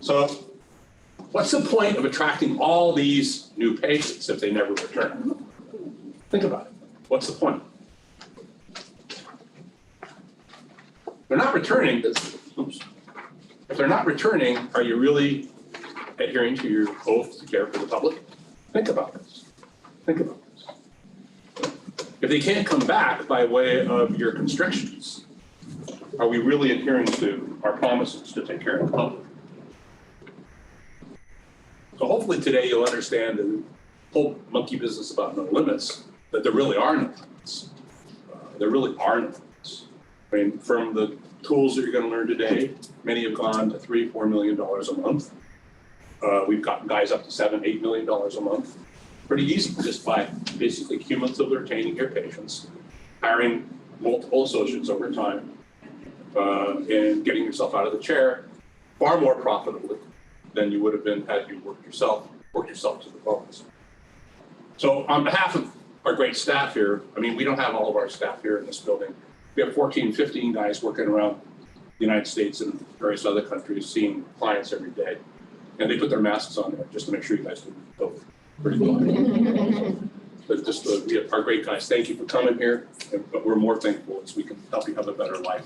So what's the point of attracting all these new patients if they never return? Think about it. What's the point? They're not returning. Oops. If they're not returning, are you really adhering to your oath to care for the public? Think about this. Think about this. If they can't come back by way of your constrictions, are we really adhering to our promises to take care of the public? So hopefully today you'll understand the whole monkey business about no limits, that there really are no limits. There really are no limits. I mean, from the tools that you're going to learn today, many have gone to $3-4 million a month. We've got guys up to $7-8 million a month. Pretty easy, just by basically cumulatively retaining your patients, hiring multiple associates over time, and getting yourself out of the chair far more profitably than you would have been had you worked yourself to the bones. So on behalf of our great staff here, I mean, we don't have all of our staff here in this building. We have 14, 15 guys working around the United States and various other countries, seeing clients every day. And they put their masks on there just to make sure you guys can go pretty well. But just we have our great guys. Thank you for coming here. But we're more thankful as we can help you have a better life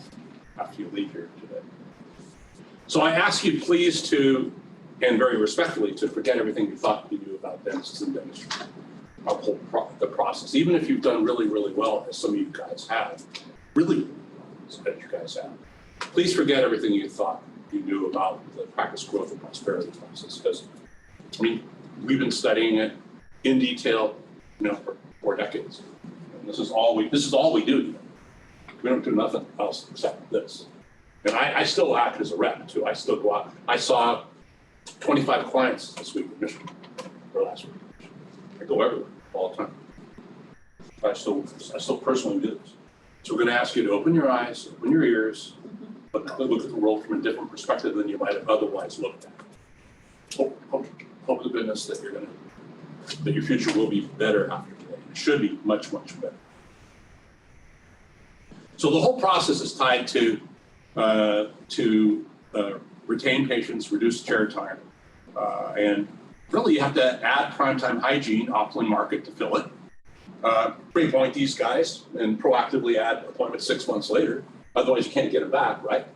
after you leave here today. So I ask you please to, and very respectfully, to forget everything you thought you knew about dentists and dentistry, the process. Even if you've done really, really well, as some of you guys have, really as you guys have, please forget everything you thought you knew about the practice growth and prosperity process, because I mean, we've been studying it in detail, for decades. And this is all we do. We don't do nothing else except this. And I still act as a rep too. I still go out. I saw 25 clients this week in Michigan, or last week. I go everywhere all the time. I still personally do this. So we're going to ask you to open your eyes, open your ears, look at the world from a different perspective than you might have otherwise looked at. Hope to goodness that that your future will be better after today. It should be much, much better. So the whole process is tied to retain patients, reduce chair time, and really you have to add primetime hygiene, optimally market to fill it. Pre-appoint these guys and proactively add appointments 6 months later. Otherwise, you can't get them back, right?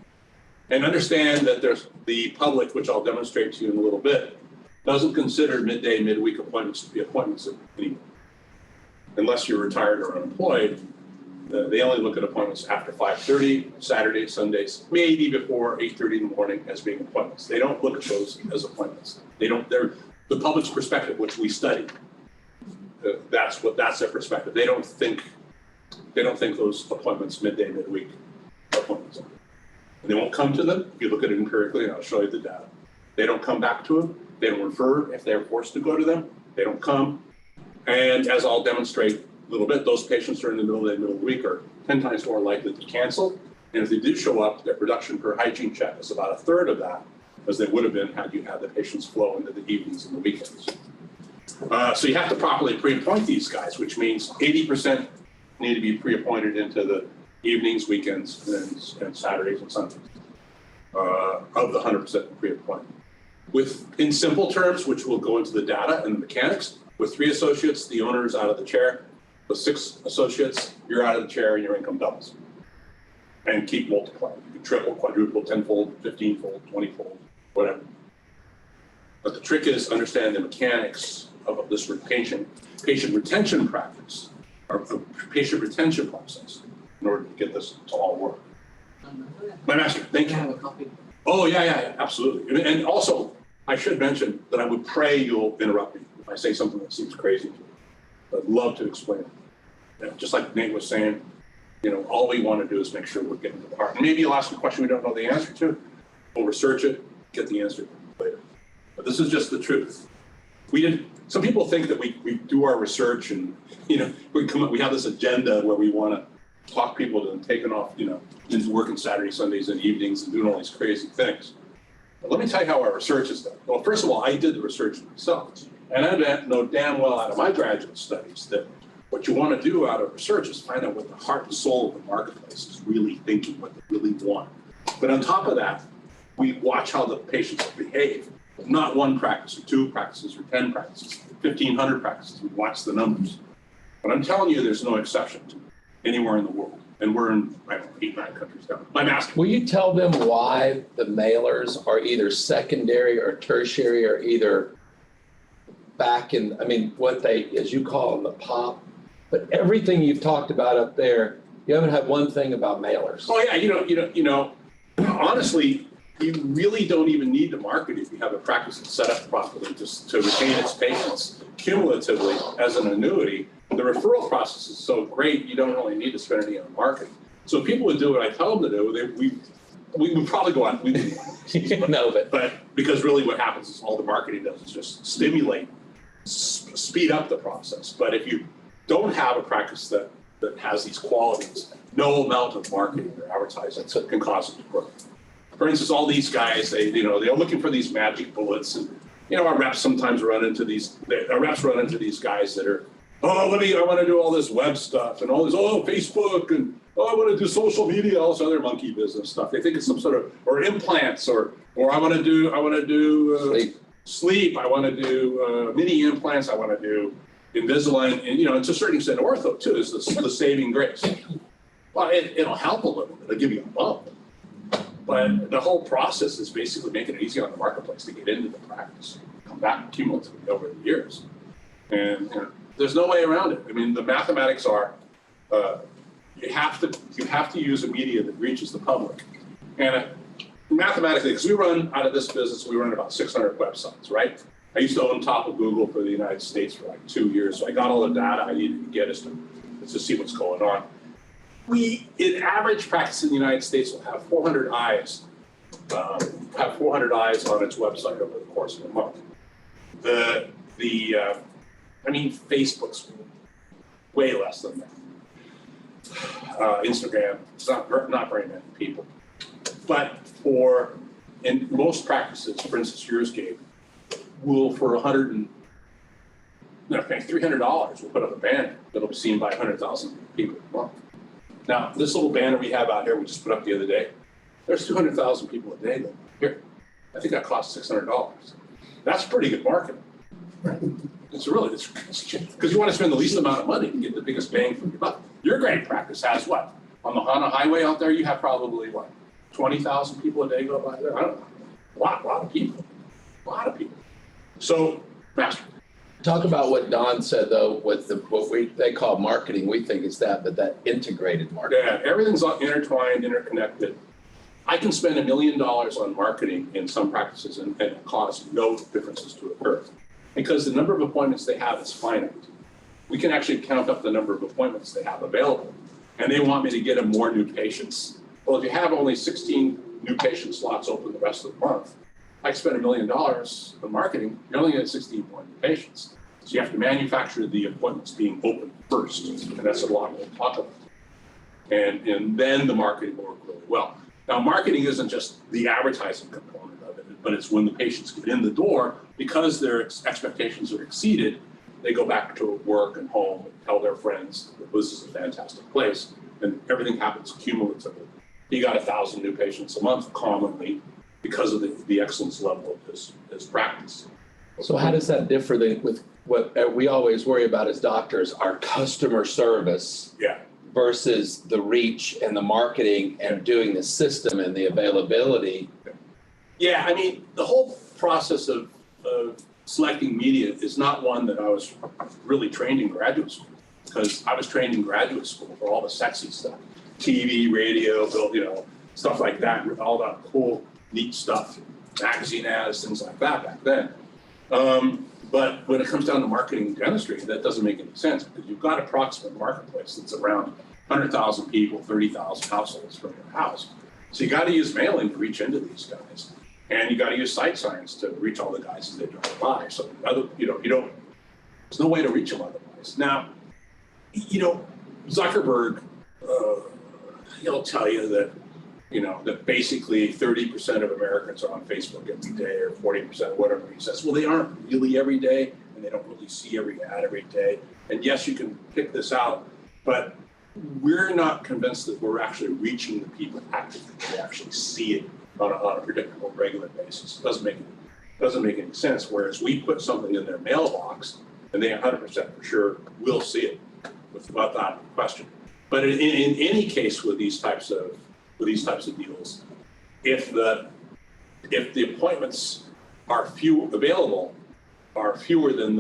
And understand that there's the public, which I'll demonstrate to you in a little bit, doesn't consider midday, midweek appointments to be appointments anymore. Unless you're retired or unemployed, they only look at appointments after 5:30, Saturdays, Sundays, maybe before 8:30 in the morning as being appointments. They don't look at those as appointments. They're the public's perspective, which we study. That's their perspective. They don't think those appointments midday, midweek appointments are. And they won't come to them. If you look at it empirically, and I'll show you the data. They don't come back to them. They don't refer if they're forced to go to them. They don't come. And as I'll demonstrate a little bit, those patients during the middle of the week are 10 times more likely to cancel. And if they do show up, their production per hygiene check is about a third of that as they would have been had you had the patients flow into the evenings and the weekends. So you have to properly pre-appoint these guys, which means 80% need to be pre-appointed into the evenings, weekends, and Saturdays and Sundays of the 100% pre-appointment. In simple terms, which will go into the data and the mechanics, with 3 associates, the owner is out of the chair. With 6 associates, you're out of the chair and your income doubles. And keep multiplying. You can triple, quadruple, 10-fold, 15-fold, 20-fold, whatever. But the trick is understand the mechanics of this patient retention practice, or the patient retention process, in order to get this to all work. My master, thank you. Have a copy. Oh, yeah, absolutely. And also, I should mention that I would pray you'll interrupt me if I say something that seems crazy to you. I'd love to explain it. And just like Nate was saying, all we want to do is make sure we're getting to the heart. And maybe you'll ask a question we don't know the answer to. We'll research it, get the answer later. But this is just the truth. Some people think that we do our research and, we have this agenda where we want to talk people to taking off, into working Saturday, Sundays, and evenings and doing all these crazy things. But let me tell you how our research is done. Well, first of all, I did the research myself. And I know damn well out of my graduate studies that what you want to do out of research is find out what the heart and soul of the marketplace is really thinking, what they really want. But on top of that, We watch how the patients behave. Not one practice or two practices or 10 practices, 1,500 practices. We watch the numbers. But I'm telling you, there's no exception to anywhere in the world. And we're in, I don't know, 8, 9 countries now. I'm asking. Will you tell them why the mailers are either secondary or tertiary or either back in, I mean, what they, as you call them, the pop? But everything you've talked about up there, you haven't had one thing about mailers. Oh yeah, honestly, you really don't even need to market if you have a practice that's set up properly just to retain its patients cumulatively as an annuity. The referral process is so great, you don't really need to spend any on marketing. So if people would do what I tell them to do, we would probably go on. But because really what happens is all the marketing does is just stimulate, speed up the process. But if you don't have a practice that has these qualities, no amount of marketing or advertising can cause it to grow. For instance, all these guys, they're looking for these magic bullets, and our reps sometimes run into these guys that are, I want to do all this web stuff and all this, Facebook, and I want to do social media, all this other monkey business stuff. They think it's some sort of, or implants, or I want to do sleep. I want to do mini implants. I want to do Invisalign, and to a certain extent, ortho too is the saving grace. Well, it'll help a little bit. It'll give you a bump. But the whole process is basically making it easy on the marketplace to get into the practice, come back cumulatively over the years. And there's no way around it. I mean, the mathematics are, you have to use a media that reaches the public. And mathematically, because we run out of this business, we run about 600 websites, right? I used to own top of Google for the United States for like 2 years, so I got all the data I needed to get us to see what's going on. In average practice in the United States will have 400 eyes, on its website over the course of a month. Facebook's way less than that. Instagram, it's not very many people. But in most practices, for instance, yours gave, we'll for $300, we'll put up a banner that'll be seen by 100,000 people a month. Now, this little banner we have out here, we just put up the other day, there's 200,000 people a day that here. I think that costs $600. That's pretty good marketing. Right? It's because you want to spend the least amount of money to get the biggest bang for your buck. Your great practice has what? On the HANA highway out there, you have probably 20,000 people a day go by there? I don't know. A lot of people. A lot of people. So, Master. Talk about what Don said, though, with what they call marketing. We think it's that, but that integrated marketing. Yeah, everything's intertwined, interconnected. I can spend $1 million on marketing in some practices and cause no differences to occur because the number of appointments they have is finite. We can actually count up the number of appointments they have available, and they want me to get them more new patients. Well, if you have only 16 new patient slots open the rest of the month, I spend $1 million on marketing, you're only getting 16 more new patients. So you have to manufacture the appointments being open first, and that's a lot we'll talk about. And then the marketing will work really well. Now, marketing isn't just the advertising component of it, but it's when the patients get in the door, because their expectations are exceeded, they go back to work and home and tell their friends that this is a fantastic place, and everything happens cumulatively. He got 1,000 new patients a month commonly because of the excellence level of his practice. So how does that differ with what we always worry about as doctors, our customer service versus the reach and the marketing and doing the system and the availability? Yeah, I mean, the whole process of selecting media is not one that I was really trained in graduate school, because I was trained in graduate school for all the sexy stuff, TV, radio, stuff like that, all that cool, neat stuff, magazine ads, things like that back then. But when it comes down to marketing and dentistry, that doesn't make any sense, because you've got an approximate marketplace that's around 100,000 people, 30,000 households from your house. So you got to use mailing to reach into these guys, and you got to use site signs to reach all the guys as they drive by. So there's no way to reach them otherwise. Now, Zuckerberg, he'll tell you that that basically 30% of Americans are on Facebook every day, or 40%, whatever he says. Well, they aren't really every day, and they don't really see every ad every day. And yes, you can pick this out, but we're not convinced that we're actually reaching the people actively. They actually see it on a predictable, regular basis. It doesn't make any sense. Whereas we put something in their mailbox and they 100% for sure will see it without that question. But in any case with these types of deals, if the appointments are smaller than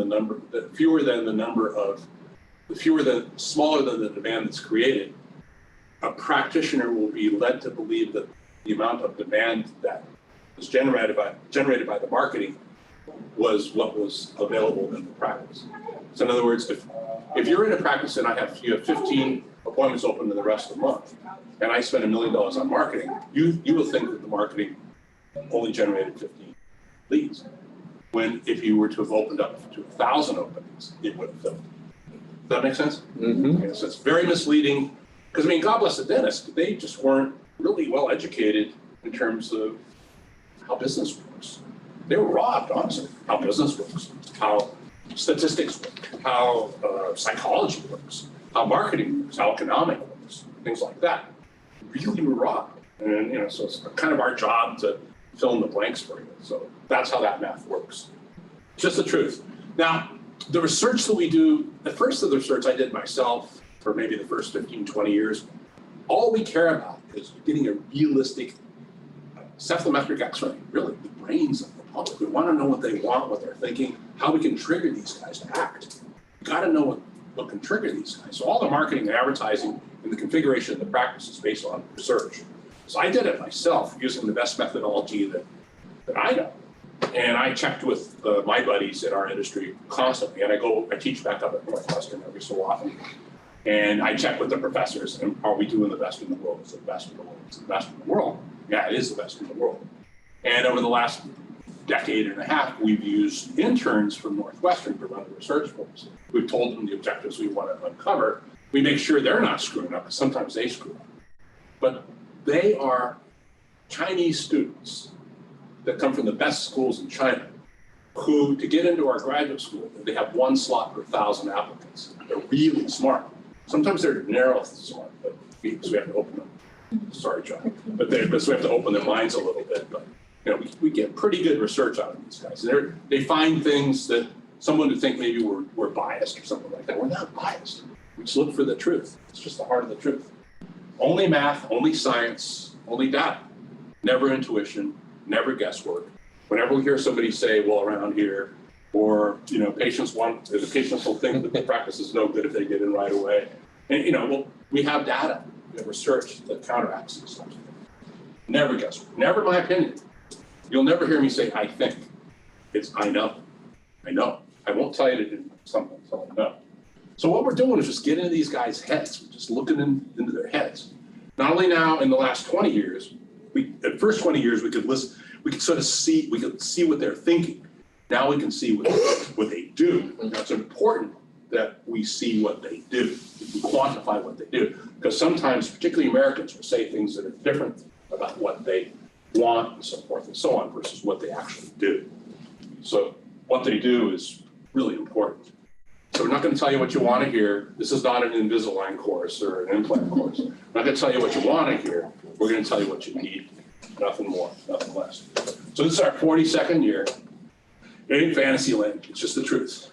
the demand that's created, a practitioner will be led to believe that the amount of demand that was generated by the marketing was what was available in the practice. So in other words, if you're in a practice and you have 15 appointments open in the rest of the month, and I spend $1 million on marketing, you will think that the marketing only generated 15 leads. When if you were to have opened up to 1,000 openings, it would have filled. Does that make sense? Mm-hmm. Okay, so it's very misleading. Because I mean, God bless the dentist, they just weren't really well educated in terms of how business works. They were robbed, honestly, how business works, how statistics work, how psychology works, how marketing works, how economic works, things like that. Really were robbed. And so it's kind of our job to fill in the blanks for you. So that's how that math works. Just the truth. Now, the research that we do, the research I did myself for maybe the first 15, 20 years, all we care about is getting a realistic cephalometric x-ray, really, the brains of the public. We want to know what they want, what they're thinking, how we can trigger these guys to act. We've got to know what can trigger these guys. So all the marketing and advertising and the configuration of the practice is based on research. So I did it myself using the best methodology that I know. And I checked with my buddies in our industry constantly. And I teach back up at Northwestern every so often. And I check with the professors, and are we doing the best in the world? Is it the best in the world? Is it the best in the world? Yeah, it is the best in the world. And over the last decade and a half, we've used interns from Northwestern to run the research for us. We've told them the objectives we want to uncover. We make sure they're not screwing up, because sometimes they screw up. But they are Chinese students that come from the best schools in China, who, to get into our graduate school, they have one slot per 1,000 applicants. They're really smart. Sometimes they're narrow smart, but we have to open them. Sorry, John. But so we have to open their minds a little bit. But we get pretty good research out of these guys. And they find things that someone would think maybe we're biased or something like that. We're not biased. We just look for the truth. It's just the heart of the truth. Only math, only science, only data. Never intuition, never guesswork. Whenever we hear somebody say, well, around here, or the patients will think that the practice is no good if they get in right away. And we have data, we have research that counteracts these stuff. Never guesswork. Never my opinion. You'll never hear me say I think. It's I know. I know. I won't tell you to do something until I know. So what we're doing is just getting into these guys' heads. We're just looking into their heads. Not only now in the last 20 years, the first 20 years we could sort of see what they're thinking. Now we can see what they do. Now it's important that we see what they do, we quantify what they do. Because sometimes, particularly Americans, will say things that are different about what they want and so forth and so on versus what they actually do. So what they do is really important. So we're not going to tell you what you want to hear. This is not an Invisalign course or an implant course. We're not going to tell you what you want to hear. We're going to tell you what you need. Nothing more, nothing less. So this is our 42nd year. It ain't fantasy land. It's just the truth.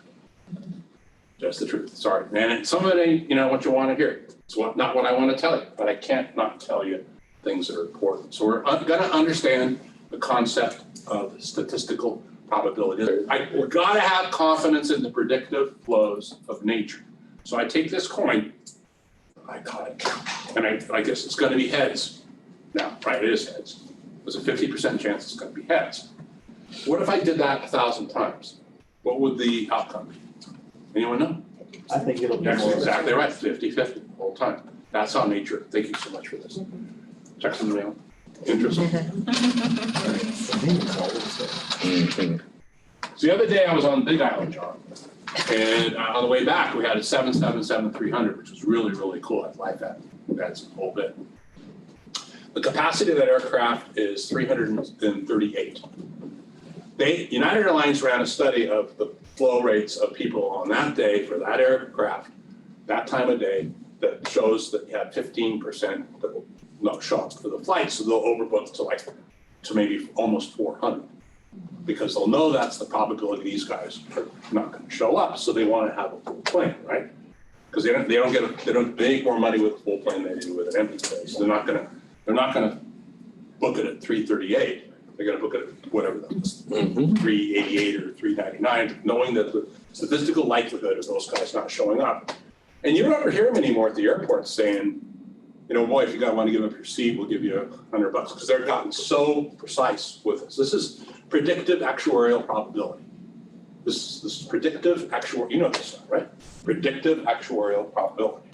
Just the truth. Sorry. And some of it ain't, what you want to hear. It's not what I want to tell you, but I can't not tell you things that are important. So we're going to understand the concept of statistical probability. We've got to have confidence in the predictive flows of nature. So I take this coin, I got it, and I guess it's going to be heads. Now, right, it is heads. There's a 50% chance it's going to be heads. What if I did that 1,000 times? What would the outcome be? Anyone know? I think it'll be That's more. exactly right, 50-50 the whole time. That's how nature, thank you so much for this. Checks in the mail. Interesting. So the other day I was on Big Island, John, and on the way back we had a 777-300, which was really, really cool. I like that. That's a whole bit. The capacity of that aircraft is 338. United Airlines ran a study of the flow rates of people on that day for that aircraft, that time of day, that shows that you had 15% that will not show up for the flight. So they'll overbook to like to maybe almost 400. Because they'll know that's the probability these guys are not going to show up, so they want to have a full plane, right? Because they don't make more money with a full plane than they do with an empty plane. So they're not gonna book it at 338. They're gonna book it at whatever that is, 388 or 399, knowing that the statistical likelihood of those guys not showing up. And you don't ever hear them anymore at the airport saying, you know, boy, if you want to give up your seat, we'll give you $100, because they've gotten so precise with this. This is predictive actuarial probability. This is predictive actuarial, you know this stuff, right? Predictive actuarial probability.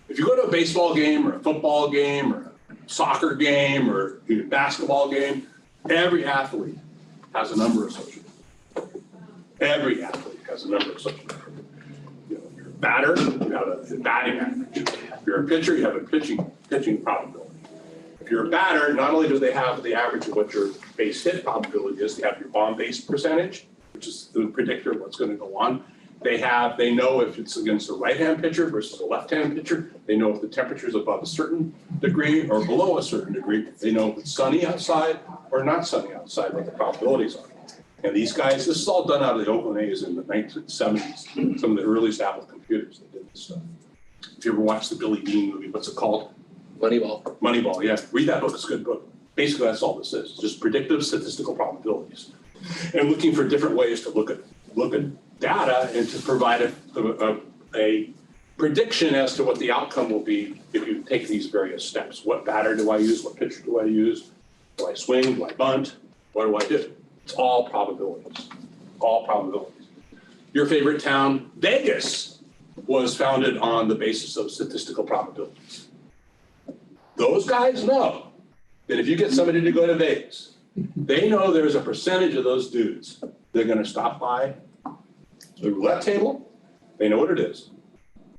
If you go to a baseball game or a football game or a soccer game or a basketball game, every athlete has a number associated. Every athlete has a number associated. You know, if you're a batter, you have a batting average. If you're a pitcher, you have a pitching probability. If you're a batter, not only do they have the average of what your base hit probability is, they have your on base percentage, which is the predictor of what's going to go on. They know if it's against a right-hand pitcher versus a left-hand pitcher. They know if the temperature is above a certain degree or below a certain degree. They know if it's sunny outside or not sunny outside, what the probabilities are. And these guys, this is all done out of the Oakland A's in the 1970s. Some of the earliest Apple computers that did this stuff. If you ever watched the Billy Dean movie, what's it called? Moneyball. Moneyball, yeah. Read that book, it's a good book. Basically, that's all this is, just predictive statistical probabilities. And looking for different ways to look at data and to provide a prediction as to what the outcome will be if you take these various steps. What batter do I use? What pitcher do I use? Do I swing? Do I bunt? What do I do? It's all probabilities. All probabilities. Your favorite town, Vegas, was founded on the basis of statistical probabilities. Those guys know that if you get somebody to go to Vegas, they know there's a percentage of those dudes they're going to stop by the roulette table. They know what it is.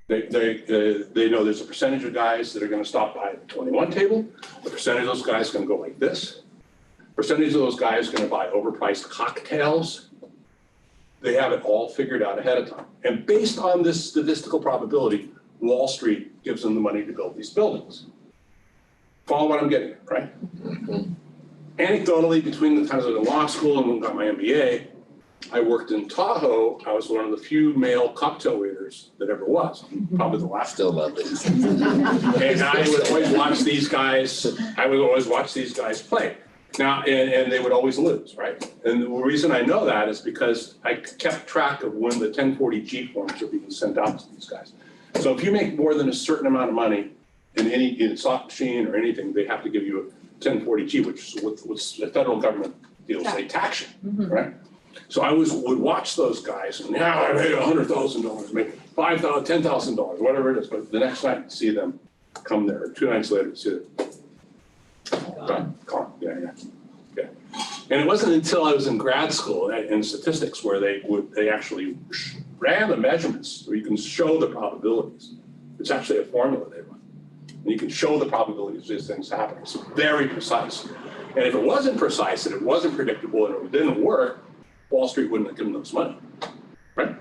They know there's a percentage of guys that are going to stop by the 21 table. The percentage of those guys is going to go like this. Percentage of those guys are going to buy overpriced cocktails. They have it all figured out ahead of time. And based on this statistical probability, Wall Street gives them the money to build these buildings. Follow what I'm getting at, right? Mm-hmm. Anecdotally, between the times I was in law school and got my MBA, I worked in Tahoe. I was one of the few male cocktail waiters that ever was. Probably the last. Still love it. And I would always watch these guys. Play. Now, and they would always lose, right? And the reason I know that is because I kept track of when the 1040G forms are being sent out to these guys. So if you make more than a certain amount of money in slot machine or anything, they have to give you a 1040G, which is what the federal government deals they tax you, right? So I would watch those guys, and now I made $100,000, maybe $5,000, $10,000, whatever it is. But the next night, see them come there. 2 nights later, see them. Yeah. And it wasn't until I was in grad school in statistics where they actually ran the measurements where you can show the probabilities. It's actually a formula they run. And you can show the probabilities of these things happening. It's very precise. And if it wasn't precise and it wasn't predictable and it didn't work, Wall Street wouldn't have given them this money, right?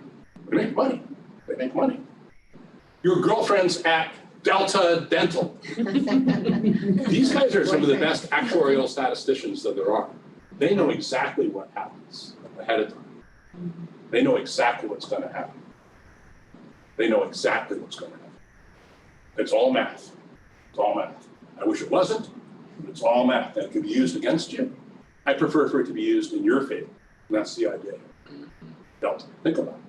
They make money. They make money. Your girlfriend's at Delta Dental. These guys are some of the best actuarial statisticians that there are. They know exactly what happens ahead of time. They know exactly what's going to happen. They know exactly what's going to happen. It's all math. It's all math. I wish it wasn't, but it's all math, and it can be used against you. I prefer for it to be used in your favor, and that's the idea. Delta, think about it.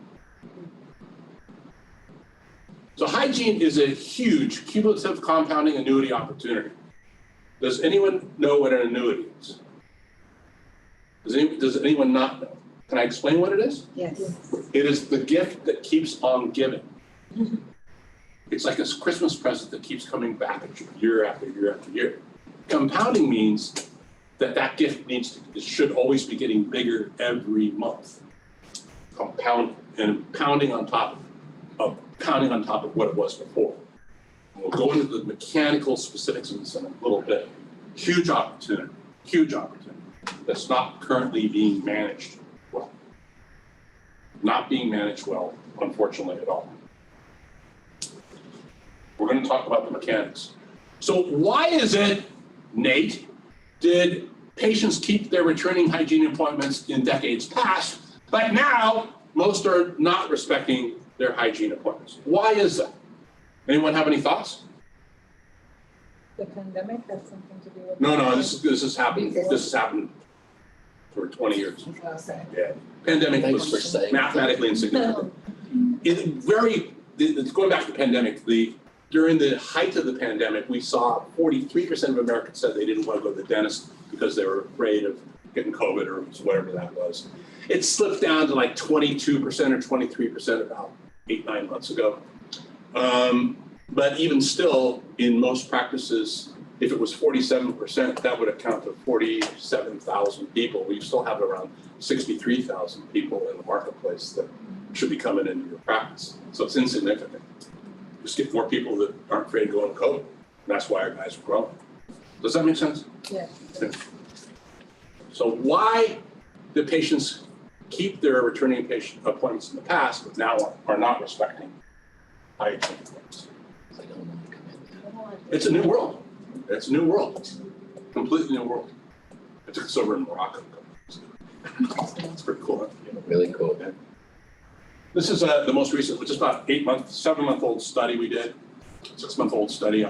So hygiene is a huge cumulative compounding annuity opportunity. Does anyone know what an annuity is? Does anyone not know? Can I explain what it is? Yes. It is the gift that keeps on giving. It's like a Christmas present that keeps coming back at you year after year after year. Compounding means that gift should always be getting bigger every month. Compound and pounding on top of what it was before. And we'll go into the mechanical specifics of this in a little bit. Huge opportunity that's not currently being managed well. Not being managed well, unfortunately, at all. We're going to talk about the mechanics. So why is it, Nate, did patients keep their returning hygiene appointments in decades past, but now most are not respecting their hygiene appointments. Why is that? Anyone have any thoughts? The pandemic has something to do with. No, this has happened. This has happened for 20 years. Okay. Yeah, pandemic Thanks for was saying. mathematically insignificant. It's going back to the pandemic. During the height of the pandemic, we saw 43% of Americans said they didn't want to go to the dentist because they were afraid of getting COVID or whatever that was. It slipped down to like 22% or 23% about 8-9 months ago. But even still, in most practices, if it was 47%, that would account for 47,000 people. We still have around 63,000 people in the marketplace that should be coming into your practice. So it's insignificant. Just get more people that aren't afraid of going to COVID. And that's why our guys are growing. Does that make sense? Yeah. So why do patients keep their returning patient appointments in the past, but now are not respecting hygiene appointments? I don't want to come in. It's a new world. It's a new world. Completely new world. I took this over in Morocco. It's pretty cool. Huh? Really cool. This is the most recent, just about 7-month-old study we did. 6-month-old study.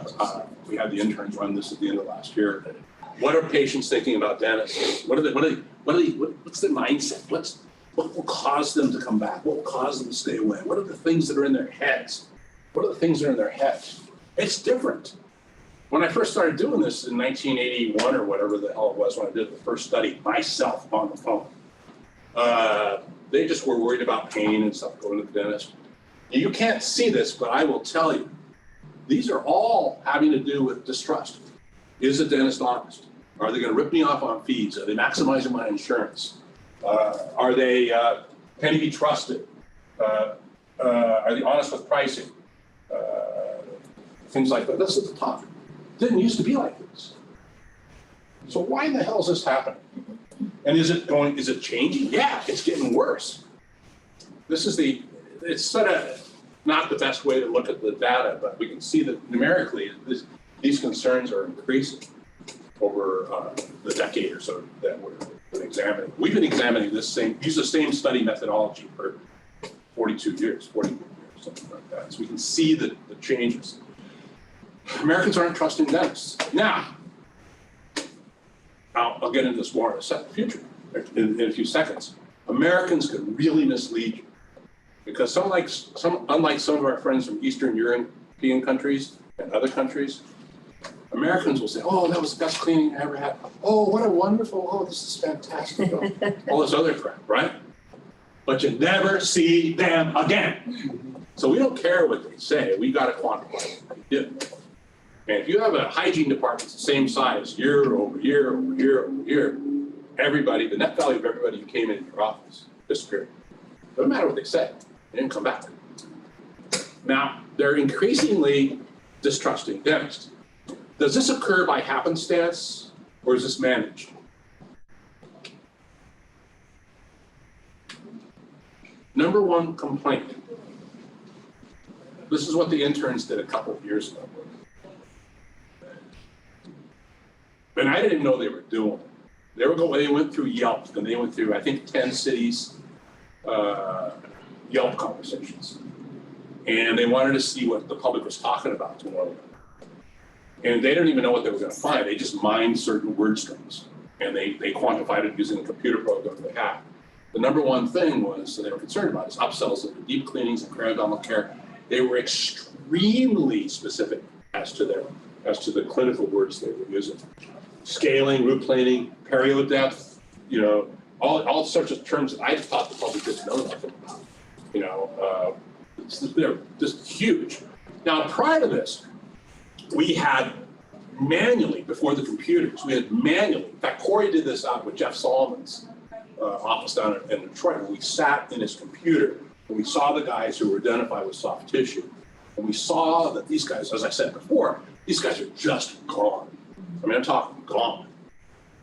We had the interns run this at the end of last year. What are patients thinking about dentists? What's their mindset? What will cause them to come back? What will cause them to stay away? What are the things that are in their heads? What are the things that are in their heads? It's different. When I first started doing this in 1981 or whatever the hell it was, when I did the first study myself on the phone, they just were worried about pain and stuff going to the dentist. You can't see this, but I will tell you, these are all having to do with distrust. Is the dentist honest? Are they going to rip me off on fees? Are they maximizing my insurance? Can he be trusted? Are they honest with pricing? Things like that. This is the top. Didn't used to be like this. So why in the hell is this happening? And is it changing? Yeah, it's getting worse. It's sort of not the best way to look at the data, but we can see that numerically these concerns are increasing over the decade or so that we've been examining. We've been examining use the same study methodology for 41 years, something like that. So we can see the changes. Americans aren't trusting dentists. Now, I'll get into this more in in a few seconds. Americans can really mislead you because unlike some of our friends from Eastern European countries and other countries, Americans will say, "Oh, that was the best cleaning I ever had. Oh, what a wonderful! Oh, this is fantastic." All this other crap, right? But you never see them again. So we don't care what they say. We got to quantify what they do. And if you have a hygiene department that's the same size year over year over year over year, the net value of everybody who came into your office disappeared. Doesn't matter what they say, they didn't come back. Now, they're increasingly distrusting dentists. Does this occur by happenstance or is this managed? Number one complaint. This is what the interns did a couple of years ago. And I didn't know they were doing it. They went through Yelp, and they went through, I think, 10 cities, Yelp conversations. And they wanted to see what the public was talking about to one another. And they didn't even know what they were going to find. They just mined certain word strings, and they quantified it using a computer program they had. The number one thing was that they were concerned about is upsells into deep cleanings and periodontal care. They were extremely specific as to the clinical words they were using. Scaling, root planing, perio depth, all sorts of terms that I thought the public didn't know nothing about. They're just huge. Now, prior to this, we had manually, before the computers, in fact, Corey did this out with Jeff Solomon's office down in Detroit, where we sat in his computer and we saw the guys who were identified with soft tissue. And we saw that these guys, as I said before, these guys are just gone. I mean, I'm talking gone.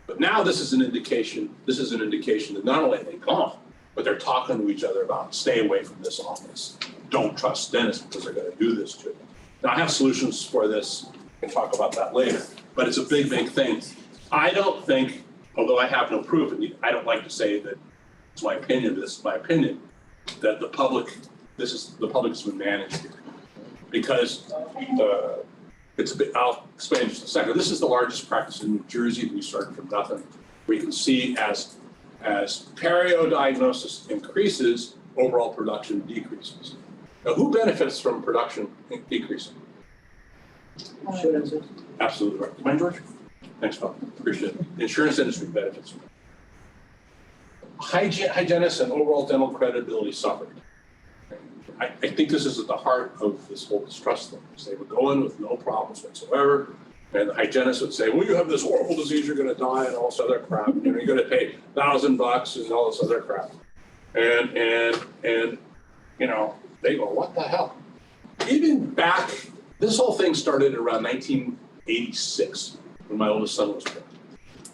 But now this is an indication that not only are they gone, but they're talking to each other about stay away from this office. Don't trust dentists because they're going to do this to you. Now, I have solutions for this. We can talk about that later. But it's a big, big thing. I don't think although I have no proof, and I don't like to say that it's my opinion, this is my opinion, that the public has been managed here. Because it's a bit, I'll explain in just a second. This is the largest practice in New Jersey. We started from nothing. We can see as perio diagnosis increases, overall production decreases. Now, who benefits from production decreasing? Insurances. Absolutely right. Mind, George? Thanks, Bob. Appreciate it. The insurance industry benefits from it. Hygienists and overall dental credibility suffered. I think this is at the heart of this whole distrust thing. They would go in with no problems whatsoever, and the hygienist would say, well, you have this horrible disease, you're going to die, and all this other crap. You know, you're going to pay $1,000 and all this other crap. And you know, they go, what the hell? Even back, this whole thing started around 1986 when my oldest son was born.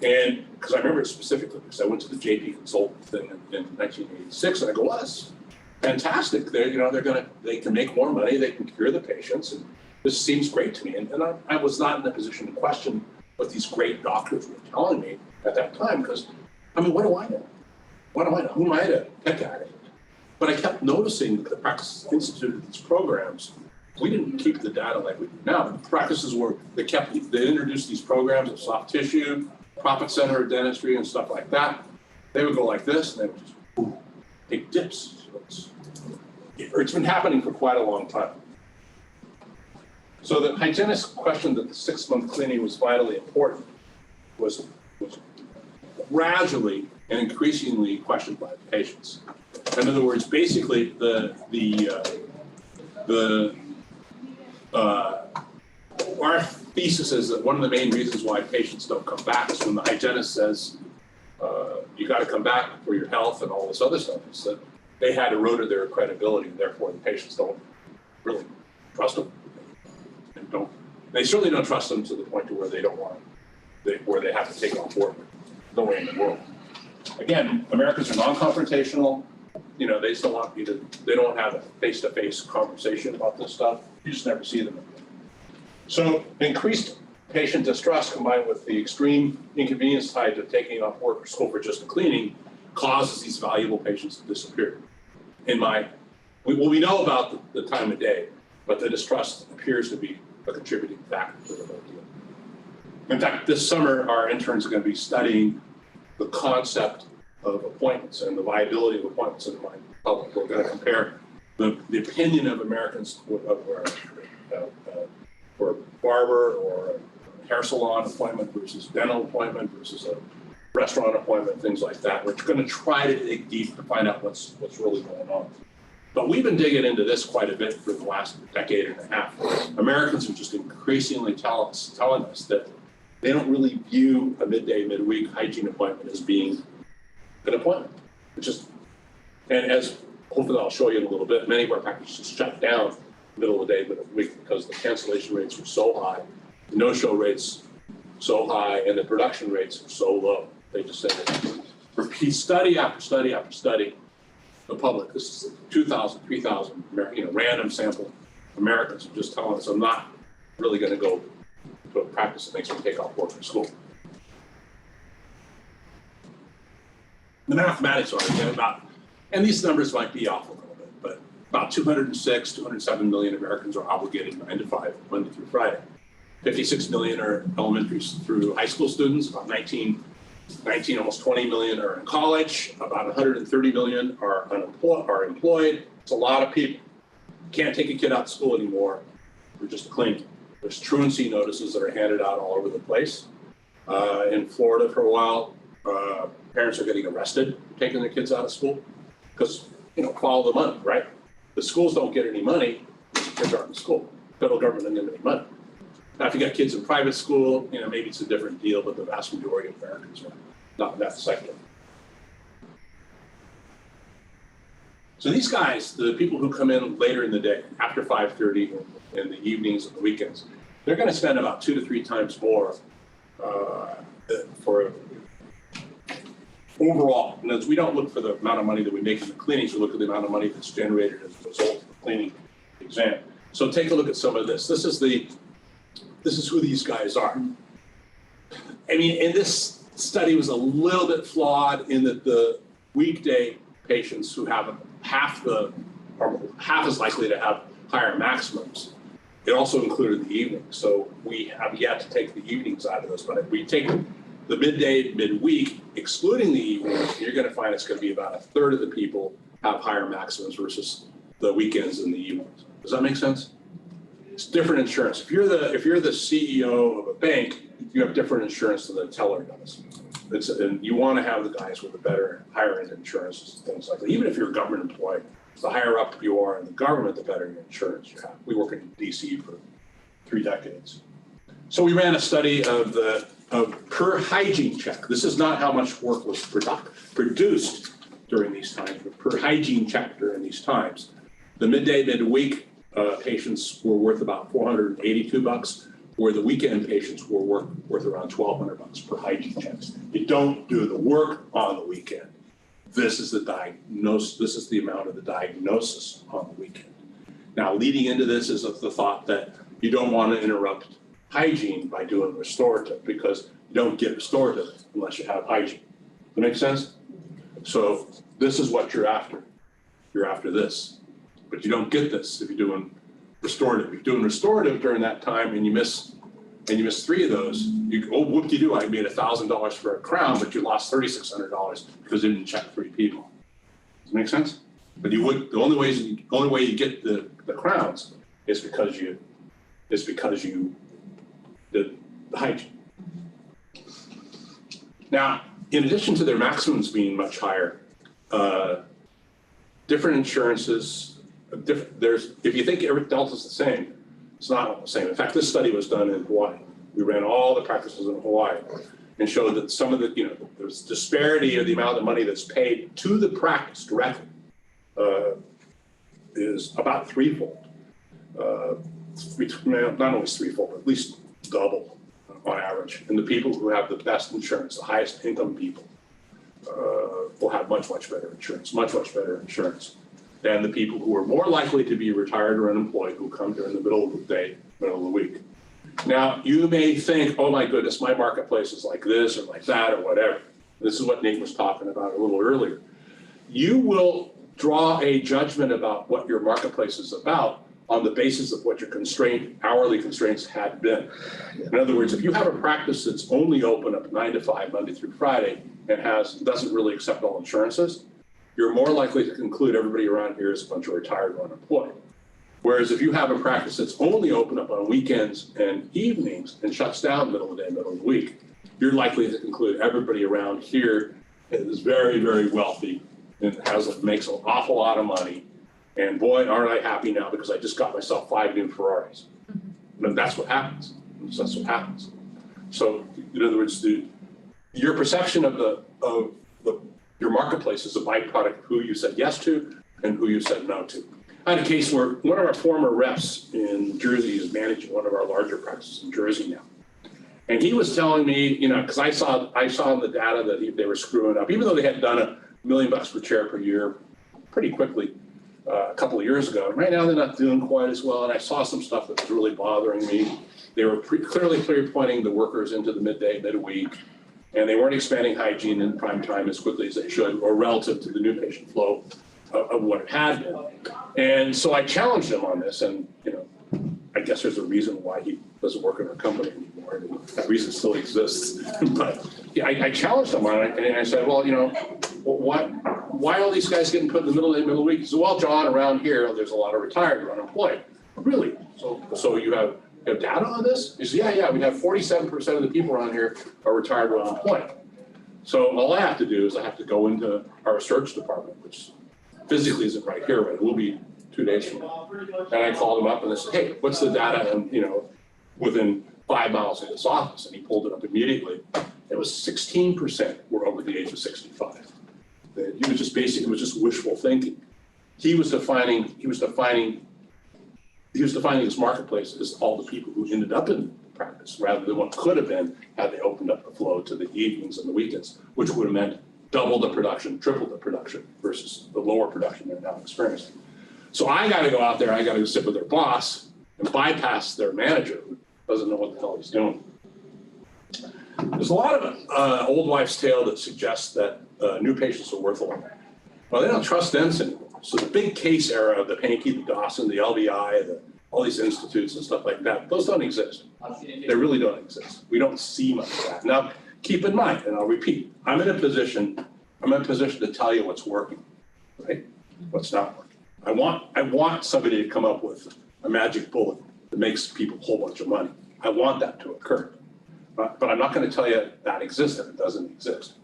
And because I remember it specifically, because I went to the JP Consultant thing in 1986, and I go, well, that's fantastic. They can make more money, they can cure the patients, and this seems great to me. And I was not in a position to question what these great doctors were telling me at that time, because, I mean, what do I know? What do I know? Who am I to pick at it? But I kept noticing that the practices instituted these programs. We didn't keep the data like we do now. The practices were, they introduced these programs of soft tissue, profit-centered dentistry, and stuff like that. They would go like this, and they would just, boom, take dips. It's been happening for quite a long time. So the hygienist questioned that the 6-month cleaning was vitally important was gradually and increasingly questioned by the patients. In other words, basically our thesis is that one of the main reasons why patients don't come back is when the hygienist says, you got to come back for your health and all this other stuff, is that they had eroded their credibility, and therefore the patients don't really trust them. And they certainly don't trust them to the point to where they don't want where they have to take on board. No way in the world. Again, Americans are non-confrontational. You know, they still want you to, they don't have a face-to-face conversation about this stuff. You just never see them again. So increased patient distrust combined with the extreme inconvenience tied to taking off work or school for just the cleaning causes these valuable patients to disappear. We know about the time of day, but the distrust appears to be a contributing factor to the whole deal. In fact, this summer, our interns are going to be studying the concept of appointments and the viability of appointments in the public. We're going to compare the opinion of Americans for a barber or a hair salon appointment versus dental appointment versus a restaurant appointment, things like that. We're going to try to dig deep to find out what's really going on. But we've been digging into this quite a bit for the last decade and a half. Americans are just increasingly telling us that they don't really view a midday, midweek hygiene appointment as being an appointment. And as hopefully I'll show you in a little bit, many of our practices shut down middle of the day, middle of the week, because the cancellation rates were so high, the no-show rates so high, and the production rates are so low. They just say that. Repeat study after study after study. The public, this is 2,000, 3,000, random sample Americans are just telling us, I'm not really going to go to a practice that makes me take off work from school. The mathematics are again and these numbers might be off a little bit, but about 207 million Americans are obligated 9 to 5, Monday through Friday. 56 million are elementary through high school students, about 19, almost 20 million are in college, about 130 million are employed. It's a lot of people. Can't take a kid out of school anymore for just cleaning. There's truancy notices that are handed out all over the place. In Florida for a while, parents are getting arrested for taking their kids out of school because, follow the money, right? The schools don't get any money, kids aren't in school. Federal government doesn't give any money. Now, if you got kids in private school, maybe it's a different deal, but the vast majority of Americans are not in that sector. So these guys, the people who come in later in the day, after 5:30 in the evenings and the weekends, they're going to spend about 2 to 3 times more for overall. And as we don't look for the amount of money that we make in the cleanings, we look at the amount of money that's generated as a result of the cleaning exam. So take a look at some of this. This is who these guys are. I mean, and this study was a little bit flawed in that the weekday patients who have half as likely to have higher maximums, it also included the evening. So we have yet to take the evenings out of this, but if we take the midday, midweek, excluding the evenings, you're going to find it's going to be about a third of the people have higher maximums versus the weekends and the evenings. Does that make sense? It's different insurance. If you're the CEO of a bank, you have different insurance than the teller does. And you want to have the guys with the better, higher end insurance, things like that. Even if you're a government employee, the higher up you are in the government, the better your insurance you have. We work in DC for 3 decades. So we ran a study of per hygiene check. This is not how much work was produced during these times, but per hygiene check during these times. The midday, midweek patients were worth about $482, where the weekend patients were worth around $1,200 per hygiene checks. You don't do the work on the weekend. This is the diagnosis. This is the amount of the diagnosis on the weekend. Now, leading into this is the thought that you don't want to interrupt hygiene by doing restorative, because you don't get restorative unless you have hygiene. Does that make sense? So this is what you're after. You're after this, but you don't get this if you're doing restorative. If you're doing restorative during that time and you miss 3 of those, whoop-de-doo, I made $1,000 for a crown, but you lost $3,600 because you didn't check 3 people. Does that make sense? But the only way you get the crowns is because you did the hygiene. Now, in addition to their maximums being much higher, different insurances, if you think every Delta's the same, it's not all the same. In fact, this study was done in Hawaii. We ran all the practices in Hawaii and showed that some of there's disparity of the amount of money that's paid to the practice directly is about threefold. Not only threefold, but at least double on average. And the people who have the best insurance, the highest income people, will have much better insurance than the people who are more likely to be retired or unemployed, who come during the middle of the day, middle of the week. Now, you may think, oh my goodness, my marketplace is like this or like that or whatever. This is what Nate was talking about a little earlier. You will draw a judgment about what your marketplace is about on the basis of what your hourly constraints had been. In other words, if you have a practice that's only open up 9 to 5, Monday through Friday, and doesn't really accept all insurances, you're more likely to conclude everybody around here is a bunch of retired or unemployed. Whereas if you have a practice that's only open up on weekends and evenings and shuts down middle of the day, middle of the week, you're likely to conclude everybody around here is very, very wealthy and makes an awful lot of money. And boy, aren't I happy now because I just got myself 5 new Ferraris. And that's what happens. That's what happens. So in other words, your perception of your marketplace is a byproduct of who you said yes to and who you said no to. I had a case where one of our former reps in Jersey is managing one of our larger practices in Jersey now. And he was telling me, because I saw in the data that they were screwing up, even though they had done $1 million per chair per year pretty quickly a couple of years ago. Right now they're not doing quite as well, and I saw some stuff that was really bothering me. They were clearly pointing the workers into the midday, midweek, and they weren't expanding hygiene in prime time as quickly as they should, or relative to the new patient flow of what it had been. And so I challenged him on this, and I guess there's a reason why he doesn't work in our company anymore. And that reason still exists. But yeah, I challenged him on it, and I said, well, why are all these guys getting put in the middle of the week? He said, well, John, around here, there's a lot of retired or unemployed. Really? So you have data on this? He said, yeah, we have 47% of the people around here are retired or unemployed. So all I have to do is I have to go into our research department, which physically isn't right here, but it will be 2 days from now. And I called him up and I said, hey, what's the data? And within 5 miles of this office, and he pulled it up immediately. It was 16% were over the age of 65. He was just basically, it was just wishful thinking. He was defining his marketplace as all the people who ended up in practice, rather than what could have been had they opened up the flow to the evenings and the weekends, which would have meant double the production, triple the production versus the lower production they're now experiencing. So I got to go out there, I got to sit with their boss and bypass their manager who doesn't know what the hell he's doing. There's a lot of old wives' tale that suggests that new patients are worth a lot. Well, they don't trust dentists anymore. So the big case era of the Pankey, the Dawson, the LBI, all these institutes and stuff like that, those don't exist. They really don't exist. We don't see much of that. Now, keep in mind, and I'll repeat, I'm in a position to tell you what's working, right? What's not working. I want somebody to come up with a magic bullet that makes people a whole bunch of money. I want that to occur. But I'm not going to tell you that exists if it doesn't exist.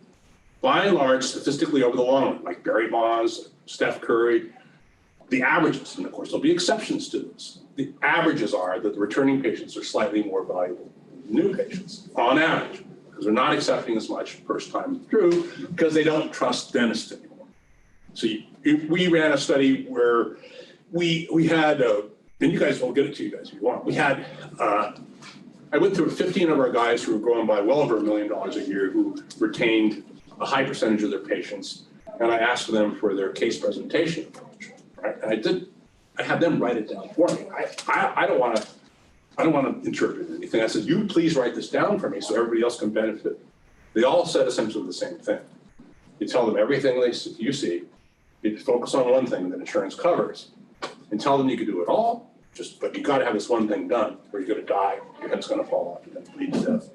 By and large, statistically over the long run, like Barry Bonds, Steph Curry, the averages, and of course there'll be exceptions to this, the averages are that the returning patients are slightly more valuable than new patients, on average, because they're not accepting as much first time through because they don't trust dentists anymore. So we ran a study where we had, and you guys will get it to you guys if you want, we had, I went through 15 of our guys who were growing by well over $1 million a year who retained a high percentage of their patients, and I asked them for their case presentation approach, right? And I had them write it down for me. I don't want to interpret anything. I said, you please write this down for me so everybody else can benefit. They all said essentially the same thing. You tell them everything you see, you focus on one thing that insurance covers, and tell them you can do it all, but you got to have this one thing done or you're going to die, your head's going to fall off, you're going to bleed to death,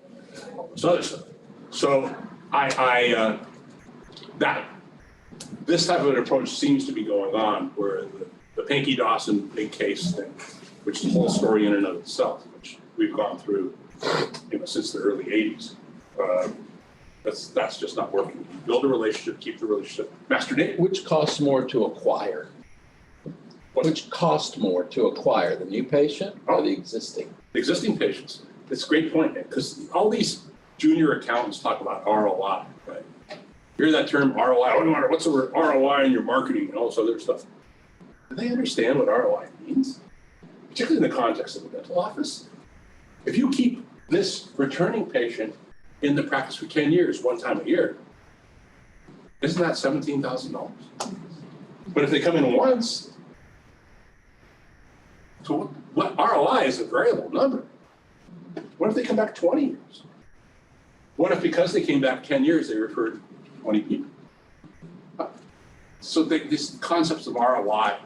all this other stuff. So this type of an approach seems to be going on where the Pankey Dawson big case thing, which is a whole story in and of itself, which we've gone through since the early 80s. That's just not working. Build a relationship, keep the relationship. Master Nate? Which costs more to acquire? Which cost more to acquire, the new patient or the existing? The existing patients. That's a great point, because all these junior accountants talk about ROI, right? You hear that term ROI, what's the word ROI in your marketing and all this other stuff? Do they understand what ROI means? Particularly in the context of the dental office. If you keep this returning patient in the practice for 10 years, one time a year, isn't that $17,000? But if they come in once, so what ROI is a variable number. What if they come back 20 years? What if because they came back 10 years, they referred 20 people? So these concepts of ROI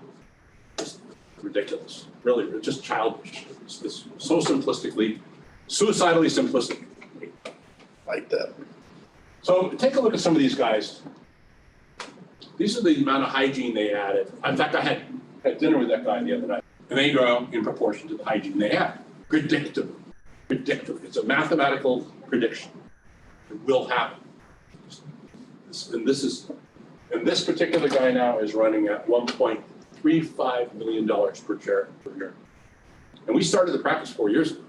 is ridiculous, really, just childish. It's so simplistically, suicidally simplistic. Like that. So take a look at some of these guys. These are the amount of hygiene they added. In fact, I had dinner with that guy the other night, and they grow in proportion to the hygiene they add. Predictive. It's a mathematical prediction. It will happen. And this particular guy now is running at $1.35 million per chair per year. And we started the practice 4 years ago.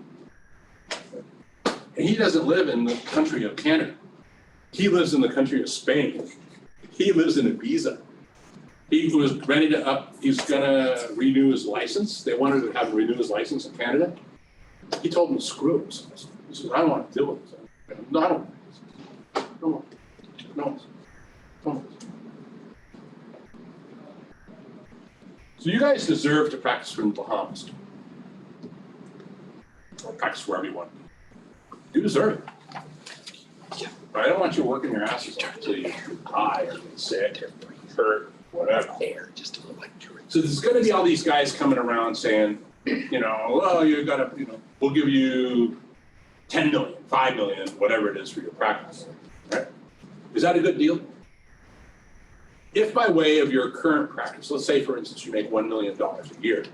And he doesn't live in the country of Canada. He lives in the country of Spain. He lives in Ibiza. He was ready he's gonna renew his license. They wanted to have him renew his license in Canada. He told them to screw it. He said, I don't want to deal with this. No, I don't want this. No. So you guys deserve to practice from the Bahamas. Or practice wherever you want. You deserve it. But I don't want you working your asses off until you die or get sick or hurt, whatever. So there's going to be all these guys coming around saying, well, you got to, we'll give you 10 million, 5 million, whatever it is for your practice, right? Is that a good deal? If by way of your current practice, let's say, for instance, you make $1 million a year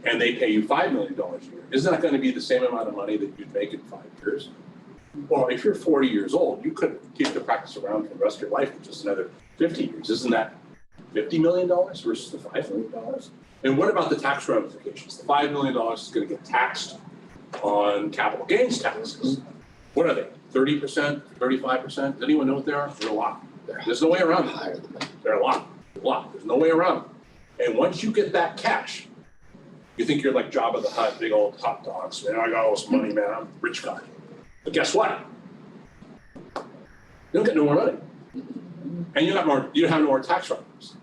and they pay you $5 million a year, isn't that going to be the same amount of money that you'd make in 5 years? Well, if you're 40 years old, you could keep the practice around for the rest of your life for just another 50 years. Isn't that $50 million versus the $5 million? And what about the tax ramifications? The $5 million is going to get taxed on capital gains taxes. What are they? 30%, 35%? Does anyone know what they are? They're a lot. There's no way around it. They're a lot. There's no way around it. And once you get that cash, you think you're like Jabba the Hutt, big old top dogs. Man, I got all this money, man. I'm a rich guy. But guess what? You don't get no more money. And you have no more tax revenues.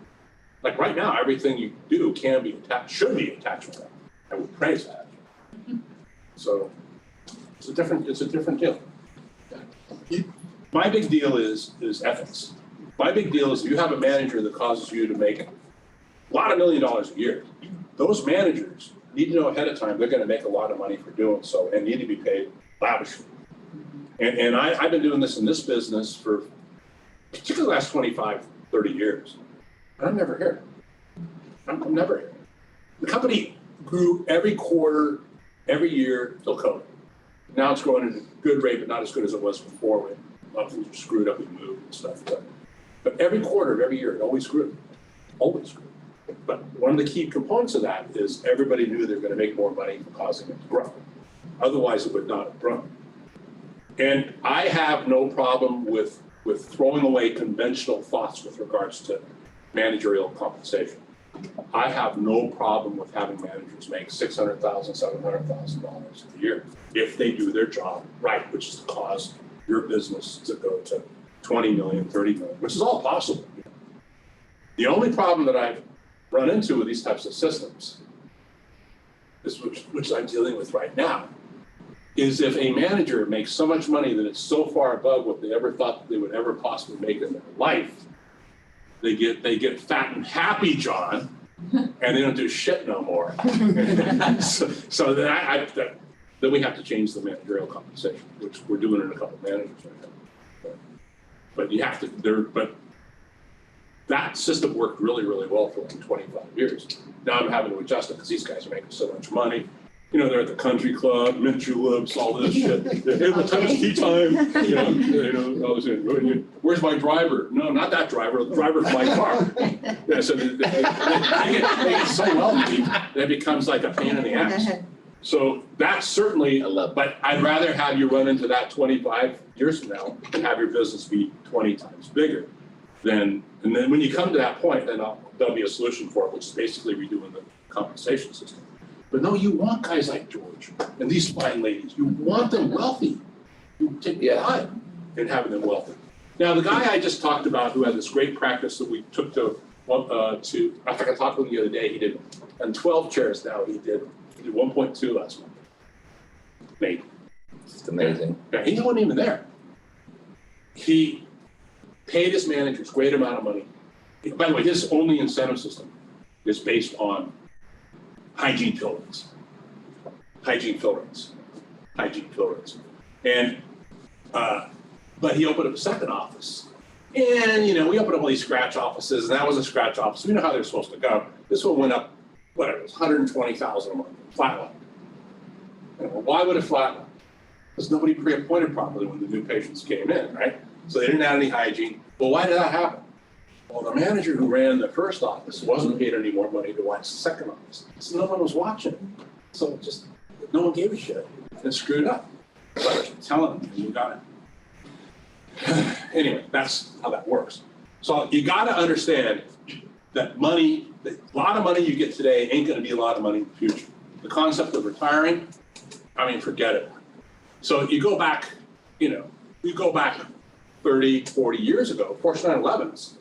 Like right now, everything you do can be should be a tax revenue. I would praise that. So it's a different deal. My big deal is ethics. My big deal is if you have a manager that causes you to make a lot of $1 million a year, those managers need to know ahead of time they're going to make a lot of money for doing so and need to be paid lavishly. And I've been doing this in this business for particularly the last 25, 30 years. And I'm never here. I'm never here. The company grew every quarter, every year till COVID. Now it's growing at a good rate, but not as good as it was before when a lot of things were screwed up and moved and stuff. But every quarter of every year, it always grew. Always grew. But one of the key components of that is everybody knew they were going to make more money for causing it to grow. Otherwise, it would not have grown. And I have no problem with throwing away conventional thoughts with regards to managerial compensation. I have no problem with having managers make $600,000, $700,000 a year if they do their job right, which is to cause your business to go to 20 million, 30 million, which is all possible. The only problem that I've run into with these types of systems, is which I'm dealing with right now, is if a manager makes so much money that it's so far above what they ever thought they would ever possibly make in their life, they get fat and happy, John, and they don't do shit no more. so then we have to change the managerial compensation, which we're doing in a couple of managers right now. But you have to, but that system worked really, really well for like 25 years. Now I'm having to adjust it because these guys are making so much money. You know, they're at the country club, mint juleps, all this shit. Hey, what time is tea time? All this, where's my driver? No, not that driver, the driver for my car. Yeah, so they get so wealthy that it becomes like a pain in the ass. So that's certainly, but I'd rather have you run into that 25 years from now and have your business be 20 times bigger. And then when you come to that point, then there'll be a solution for it, which is basically redoing the compensation system. But no, you want guys like George and these fine ladies. You want them wealthy. You take pride in having them wealthy. Now, the guy I just talked about who had this great practice that we took to I think I talked with him the other day, he did, on 12 chairs now, he did 1.2 last month. Maybe. It's amazing. Yeah, he wasn't even there. He paid his managers a great amount of money. By the way, his only incentive system is based on hygiene fill rates. Hygiene fill rates. Hygiene fill rates. And, but he opened up a second office. And, we opened up all these scratch offices, and that was a scratch office. We know how they're supposed to go. This one went up, whatever, it was $120,000 a month, flatline. Why would it flatline? Because nobody pre-appointed properly when the new patients came in, right? So they didn't add any hygiene. Well, why did that happen? Well, the manager who ran the first office wasn't paid any more money to watch the second office. So no one was watching. So just, no one gave a shit. It screwed up. But I'm telling them, you got it. Anyway, that's how that works. So you got to understand that money, a lot of money you get today ain't going to be a lot of money in the future. The concept of retiring, forget it. So you go back, 30, 40 years ago, Porsche 911s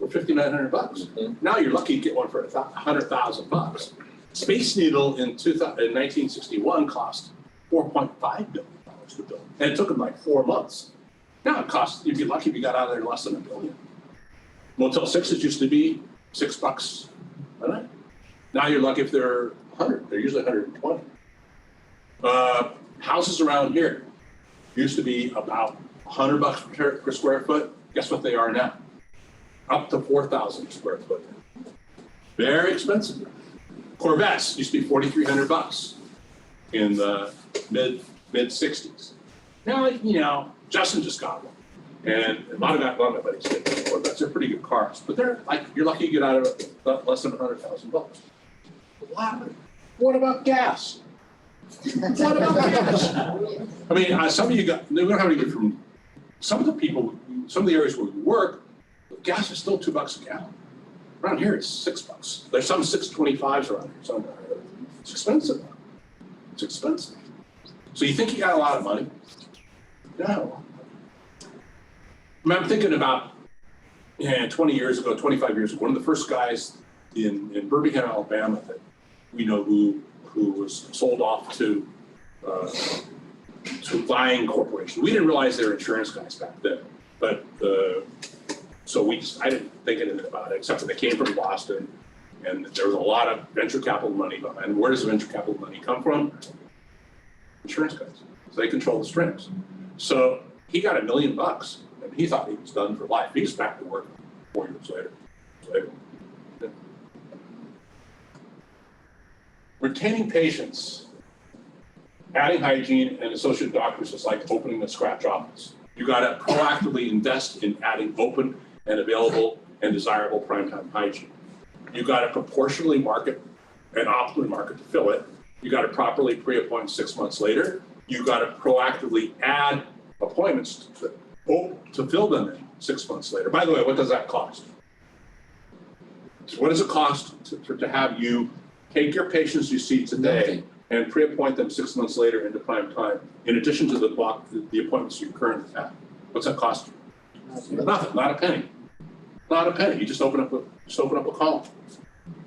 were $5,900. Mm-hmm. Now you're lucky to get one for $100,000. Space Needle in 1961 cost $4.5 billion to build, and it took them like 4 months. Now it costs, you'd be lucky if you got out of there in less than $1 billion. Motel 6s used to be $6 a night. Now you're lucky if they're 100. They're usually 120. Houses around here used to be about $100 per square foot. Guess what they are now? Up to 4,000 square foot. Very expensive. Corvettes used to be $4,300 in the mid 60s. Now, Justin just got one, and a lot of my buddies get Corvettes. They're pretty good cars, but they're like, you're lucky you get out of it less than $100,000. Wow. What about gas? What about gas? Some of you got, we don't have to get from some of the people, some of the areas where we work, gas is still $2 a gallon. Around here, it's $6. There's some 6.25s around here. Some, it's expensive. It's expensive. So you think you got a lot of money? No. I'm thinking about 20 years ago, 25 years ago, one of the first guys in Birmingham, Alabama that we know who was sold off to buying corporation. We didn't realize they were insurance guys back then, but so I didn't think anything about it, except that they came from Boston, and there was a lot of venture capital money behind. Where does the venture capital money come from? Insurance guys. So they control the strings. So he got $1 million, and he thought he was done for life. He's back to work 4 years later. Retaining patients, adding hygiene and associate doctors is like opening a scratch office. You got to proactively invest in adding open and available and desirable primetime hygiene. You got to proportionally market and optimally market to fill it. You got to properly pre-appoint 6 months later. You got to proactively add appointments to fill them in 6 months later. By the way, what does that cost? What does it cost to have you take your patients you see today Nothing. and pre-appoint them 6 months later into prime time, in addition to the appointments you currently have? What's that cost you? Nothing, not a penny. Not a penny. You just open up a column.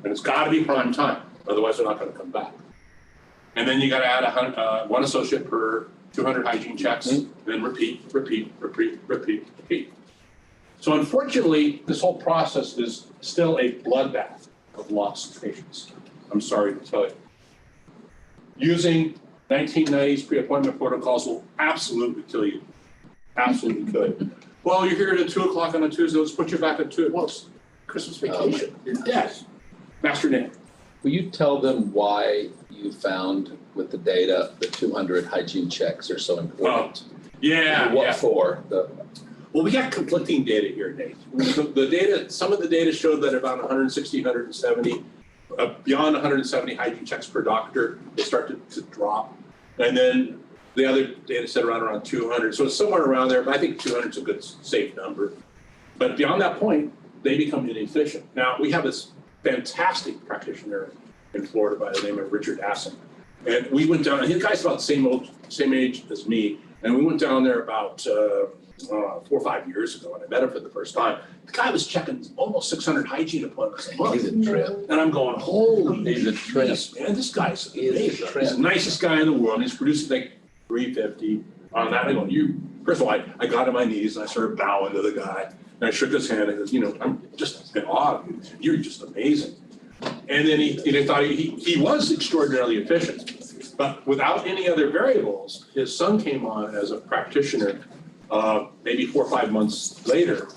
And it's got to be prime time, otherwise they're not going to come back. And then you got to add one associate per 200 hygiene checks, and then repeat. So unfortunately, this whole process is still a bloodbath of lost patients. I'm sorry to tell you. Using 1990s pre-appointment protocols will absolutely kill you. Absolutely kill you. Well, you're here at 2 o'clock on a Tuesday. Let's put you back at 2. Well, it's Christmas vacation. You're dead. Master name. Will you tell them why you found with the data the 200 hygiene checks are so important? Yeah. What for? Well, we got conflicting data here, Nate. The data, some of the data showed that about 160, 170, beyond 170 hygiene checks per doctor, they start to drop. And then the other data said around 200. So it's somewhere around there, but I think 200 is a good, safe number. But beyond that point, they become inefficient. Now, we have this fantastic practitioner in Florida by the name of Richard Assen. And we went down, and the guy's about the same age as me, and we went down there about 4 or 5 years ago, and I met him for the first time. The guy was checking almost 600 hygiene appointments a month. He's a trip. And I'm going, holy He's a trip. jeez, man, this guy's He is a amazing. trip. He's the nicest guy in the world. He's producing like 350 on that. I go, first of all, I got on my knees and I started bowing to the guy. And I shook his hand and he goes, I'm just in awe of you. You're just amazing. And then he thought he was extraordinarily efficient. But without any other variables, his son came on as a practitioner maybe 4 or 5 months later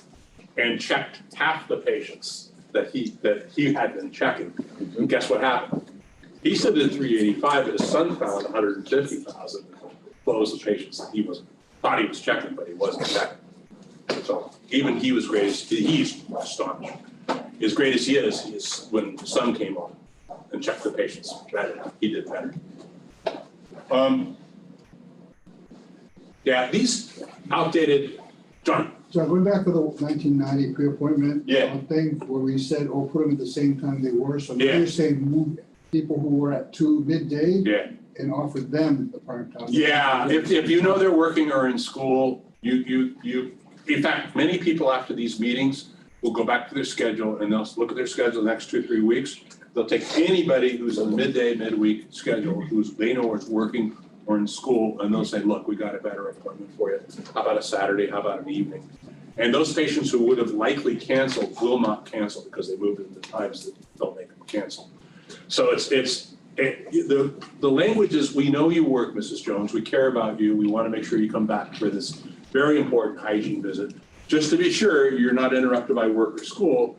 and checked half the patients that he had been checking. And guess what happened? He said at 385 that his son found 150,000 flows of patients that thought he was checking, but he wasn't checking. So even he was great. He's astonished. As great as he is when the son came on and checked the patients better. He did better. Yeah, these outdated, John. So going back to the 1990 pre-appointment thing where we said, put them at the same time they were. So now you're saying move people who were at 2 midday and offer them the prime time. Yeah, if you know they're working or in school, you in fact, many people after these meetings will go back to their schedule and they'll look at their schedule the next 2 or 3 weeks. They'll take anybody who's on midday, midweek schedule, they know is working or in school, and they'll say, look, we got a better appointment for you. How about a Saturday? How about an evening? And those patients who would have likely canceled will not cancel because they moved into times that don't make them cancel. So the language is, we know you work, Mrs. Jones. We care about you. We want to make sure you come back for this very important hygiene visit. Just to be sure you're not interrupted by work or school,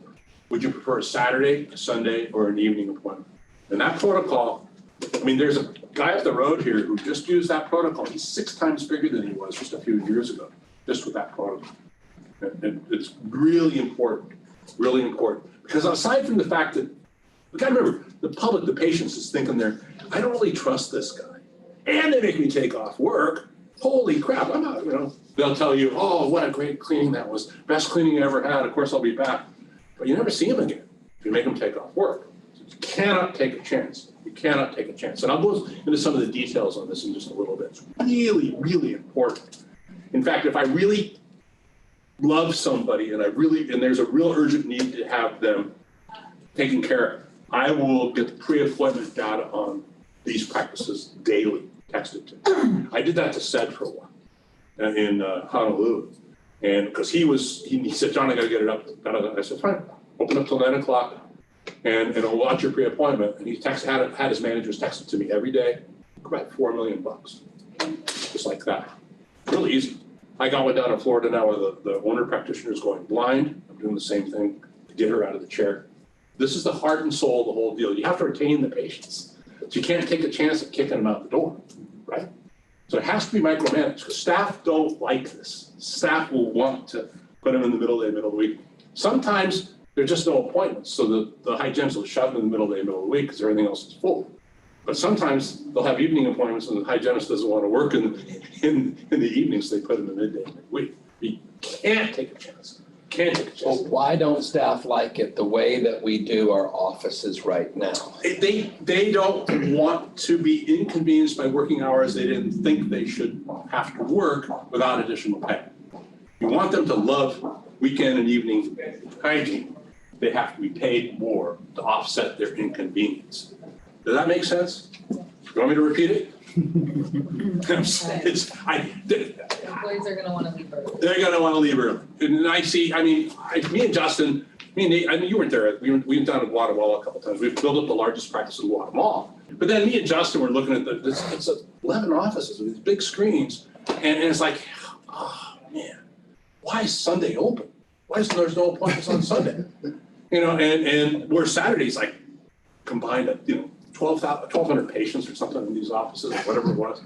would you prefer a Saturday, a Sunday, or an evening appointment? And that protocol, I mean, there's a guy up the road here who just used that protocol. He's 6 times bigger than he was just a few years ago, just with that protocol. And it's really important, because aside from the fact that, we gotta remember, the public, the patients is thinking I don't really trust this guy. And they make me take off work. Holy crap, I'm not, they'll tell you, oh, what a great cleaning that was. Best cleaning you ever had. Of course, I'll be back. But you never see him again if you make him take off work. So you cannot take a chance. You cannot take a chance. And I'll go into some of the details on this in just a little bit. It's really, really important. In fact, if I really love somebody and there's a real urgent need to have them taken care of, I will get the pre-appointment data on these practices daily. texted to me. I did that to Sed for a while in Honolulu. And because he said, John, I gotta get it up. I said, fine, open up till 9 o'clock and I'll watch your pre-appointment. And he had his managers text it to me every day, about $4 million, just like that. Really easy. I got one down in Florida now where the owner practitioner is going blind. I'm doing the same thing to get her out of the chair. This is the heart and soul of the whole deal. You have to retain the patients. So you can't take a chance of kicking them out the door, right? So it has to be micromanaged because staff don't like this. Staff will want to put them in the middle of the day, middle of the week. Sometimes there's just no appointments. So the hygienist will shove them in the middle of the day, middle of the week because everything else is full. But sometimes they'll have evening appointments and the hygienist doesn't want to work in the evenings, so they put them in midday midweek. You can't take a chance. Can't take a chance. Well, why don't staff like it the way that we do our offices right now? They don't want to be inconvenienced by working hours they didn't think they should have to work without additional pay. You want them to love weekend and evening hygiene. They have to be paid more to offset their inconvenience. Does that make sense? You want me to repeat it? Employees are gonna wanna leave early. They're gonna wanna leave early. And I see, me and Justin, me and Nate, you weren't there. We went down to Guatemala a couple times. We've built up the largest practice in Guatemala. But then me and Justin were looking at it's 11 offices with these big screens. And it's like, oh man, why is Sunday open? Why is there's no appointments on Sunday? And where Saturday's like combined, 1,200 patients or something in these offices, or whatever it was.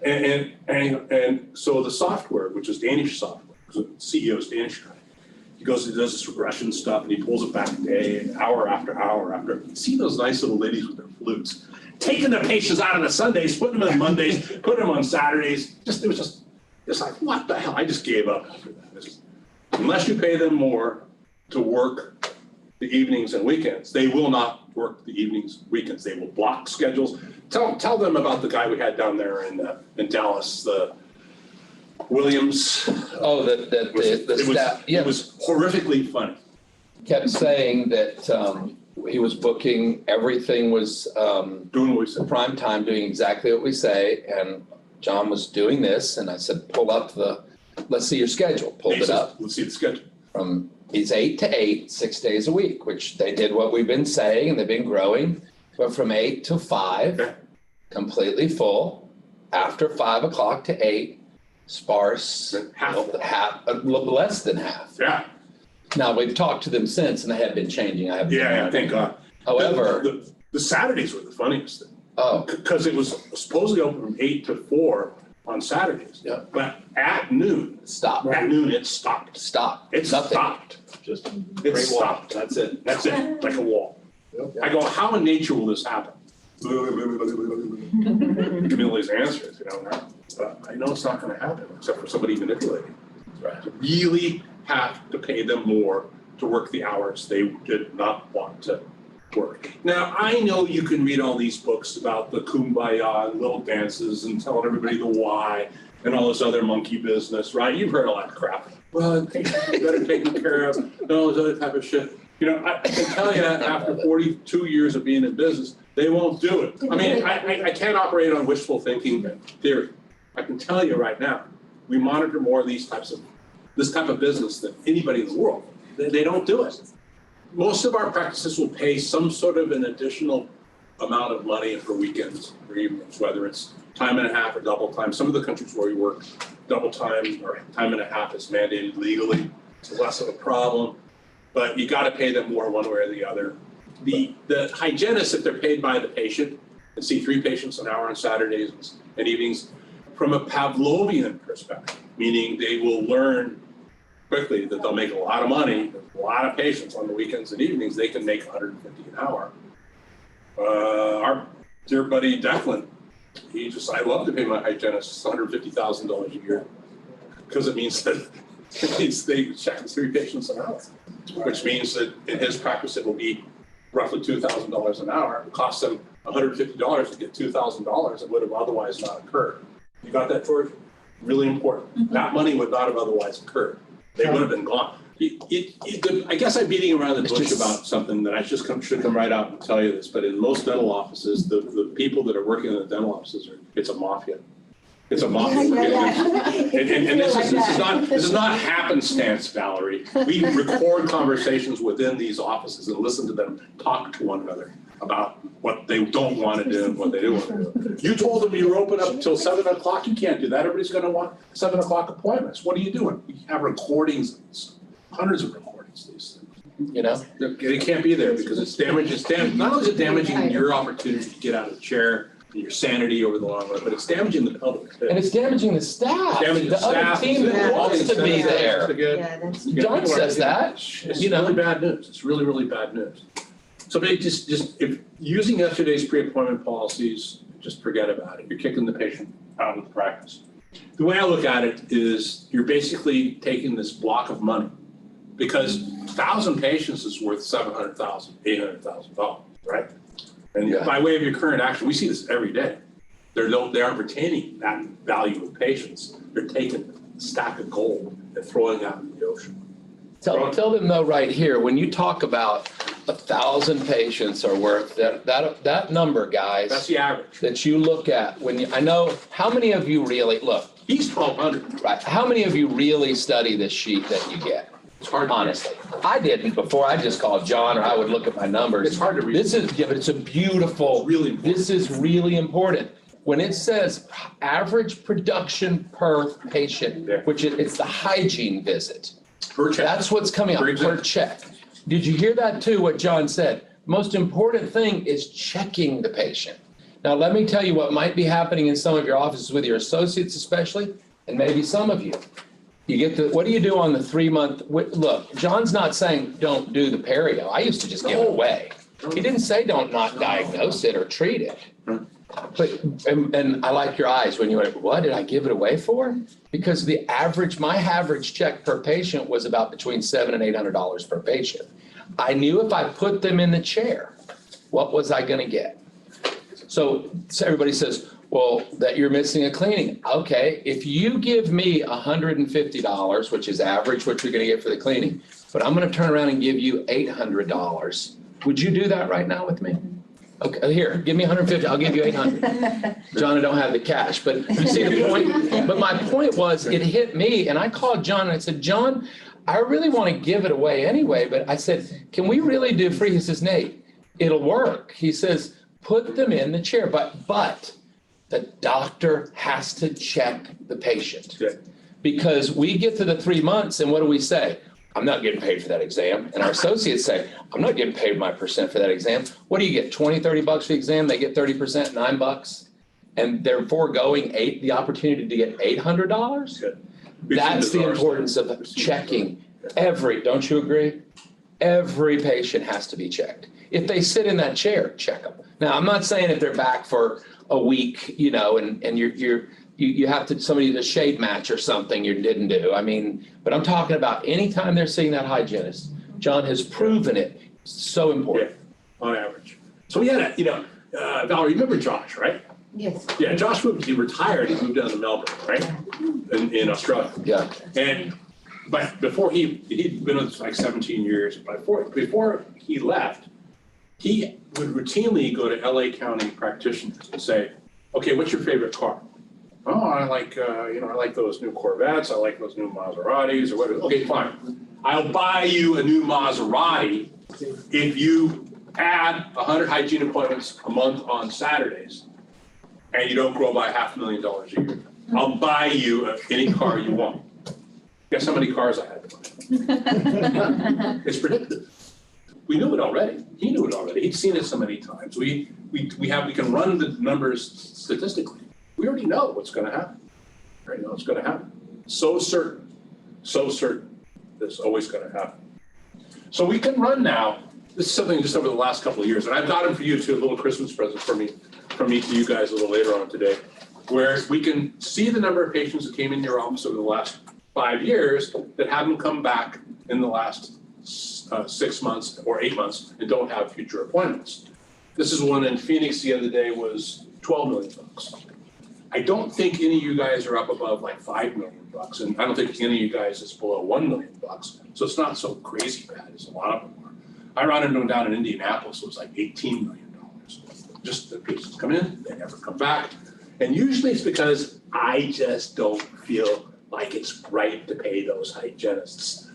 And so the software, which is Danish software, because the CEO is Danish guy, he goes and does this regression stuff and he pulls it back day, hour after hour after. You see those nice little ladies with their flutes, taking their patients out on the Sundays, putting them on Mondays, putting them on Saturdays. It was like, what the hell? I just gave up after that. Unless you pay them more to work the evenings and weekends, they will not work the evenings, weekends. They will block schedules. Tell them about the guy we had down there in Dallas, the Williams. Oh, the staff. It was horrifically funny. Kept saying that he was booking, everything was Doing what we said. prime time, doing exactly what we say, and John was doing this, and I said, pull up let's see your schedule. Pulled it up. Let's see the schedule. He's 8 to 8, 6 days a week, which they did what we've been saying, and they've been growing. But from 8 to 5, Okay. completely full. After 5 o'clock to 8, sparse, Half. a little less than half. Yeah. Now, we've talked to them since, and they have been changing. Yeah, thank God. However, the Saturdays were the funniest thing. oh, Because it was supposedly open from 8 to 4 on Saturdays. Yeah. But at noon, stop, it stopped. stop. It Nothing. stopped. Just It great wall. stopped. That's it. That's it, like a wall. Yep. I go, how in nature will this happen? Camilla's answer is, but I know it's not gonna happen except for somebody manipulating. Right. You really have to pay them more to work the hours they did not want to work. Now, I know you can read all these books about the kumbaya and little dances and telling everybody the why and all this other monkey business, right? You've heard all that crap. Well, patients are better taken care of, and all this other type of shit. I can tell you after 42 years of being in business, they won't do it. I can't operate on wishful thinking theory. I can tell you right now, we monitor more of this type of business than anybody in the world. They don't do it. Most of our practices will pay some sort of an additional amount of money for weekends or evenings, whether it's time and a half or double time. Some of the countries where we work, double time or time and a half is mandated legally. It's less of a problem, but you got to pay them more one way or the other. The hygienists, if they're paid by the patient, and see 3 patients an hour on Saturdays and evenings, from a Pavlovian perspective, meaning they will learn quickly that they'll make a lot of money, a lot of patients on the weekends and evenings, they can make $150 an hour. Our dear buddy Declan, I love to pay my hygienists $150,000 a year because it means they check 3 patients an hour, which means that in his practice it will be roughly $2,000 an hour. It costs them $150 to get $2,000 that would have otherwise not occurred. You got that, George? Really important. That money would not have otherwise occurred. They would have been gone. I guess I'm beating around the It's bush just- about something that I just should come right out and tell you this, but in most dental offices, the people that are working in the dental offices it's a mafia. It's a mafia. And this is not happenstance, Valerie. We record conversations within these offices and listen to them talk to one another about what they don't want to do and what they do want to do. You told them you were open up until 7 o'clock. You can't do that. Everybody's going to want 7 o'clock appointments. What are you doing? You have recordings, hundreds of recordings of these things. You know, It can't be there because it's damaging. Not only is it damaging your opportunity to get out of the chair and your sanity over the long run, but it's damaging the public too. and it's damaging the staff, Damaging the staff, other team that all the wants to be incentives there. to get- Yeah, that's. John says that, It's you know. really bad news. It's really, really bad news. So maybe just if using yesterday's pre-appointment policies, just forget about it. You're kicking the patient out of the practice. The way I look at it is you're basically taking this block of money because 1,000 patients is worth $700,000, $800,000, right? And Yeah. by way of your current action, we see this every day. They aren't retaining that value of patients. They're taking a stack of gold and throwing it out in the ocean. Tell them though, right here, when you talk about 1,000 patients are worth, that number, That's guys, the average. that you look at, I know, how many of you really, look, He's 1,200. right, how many of you really study this sheet that you get? It's hard to Honestly, I didn't before. I just called John or I would look at my numbers. It's hard to read. Yeah, but it's a beautiful, Really important. this is really important. When it says average production per patient, Yeah. which it's the hygiene visit. Per check. That's what's coming up Per per exam. check. Did you hear that too, what John said? Most important thing is checking the patient. Now, let me tell you what might be happening in some of your offices with your associates especially, and maybe some of you. You get what do you do on the 3-month, look, John's not saying don't do the perio. I used to just give it away. He didn't say don't not diagnose it or treat it. But, and I like your eyes when you went, what did I give it away for? Because my average check per patient was about between $700 and $800 per patient. I knew if I put them in the chair, what was I gonna get? So everybody says, well, that you're missing a cleaning. Okay, if you give me $150, which is average, what you're gonna get for the cleaning, but I'm gonna turn around and give you $800, would you do that right now with me? Okay, here, give me 150, I'll give you 800. John, I don't have the cash, but you see the point? But my point was, it hit me, and I called John and I said, John, I really want to give it away anyway, but I said, can we really do free? He says, Nate, it'll work. He says, put them in the chair, but the doctor has to check the patient. Yeah. Because we get to the 3 months and what do we say? I'm not getting paid for that exam. And our associates say, I'm not getting paid my percent for that exam. What do you get, 20, 30 bucks for the exam? They get 30%, $9. And they're foregoing the opportunity to get $800? Good. That's the importance of checking don't you agree? Every patient has to be checked. If they sit in that chair, check them. Now, I'm not saying if they're back for a week, and you have somebody to shade match or something you didn't do. I mean, but I'm talking about anytime they're seeing that hygienist. John has proven it. So important. Yeah, on average. So we had Valerie, you remember Josh, right? Yes. Yeah, Josh he retired, he moved down to Melbourne, right? In Australia. Yeah. But before he'd been with us like 17 years, before he left, he would routinely go to LA County practitioners and say, okay, what's your favorite car? Oh, I like those new Corvettes, I like those new Maseratis or whatever. Okay, fine. I'll buy you a new Maserati if you add 100 hygiene appointments a month on Saturdays and you don't grow by $500,000 a year. I'll buy you any car you want. Guess how many cars I had to buy? It's predictive. We knew it already. He knew it already. He'd seen it so many times. We can run the numbers statistically. We already know what's going to happen. We already know what's going to happen. So certain that's always going to happen. So we can run now. This is something just over the last couple of years, and I've got them for you too, a little Christmas present from me to you guys a little later on today, where we can see the number of patients that came in your office over the last 5 years that haven't come back in the last 6 months or 8 months and don't have future appointments. This is one in Phoenix the other day was $12 million. I don't think any of you guys are up above like $5 million, and I don't think any of you guys is below $1 million. So it's not so crazy bad as a lot of them are. I ran into them down in Indianapolis, it was like $18 million. Just the patients come in, they never come back. And usually it's because I just don't feel like it's right to pay those hygienists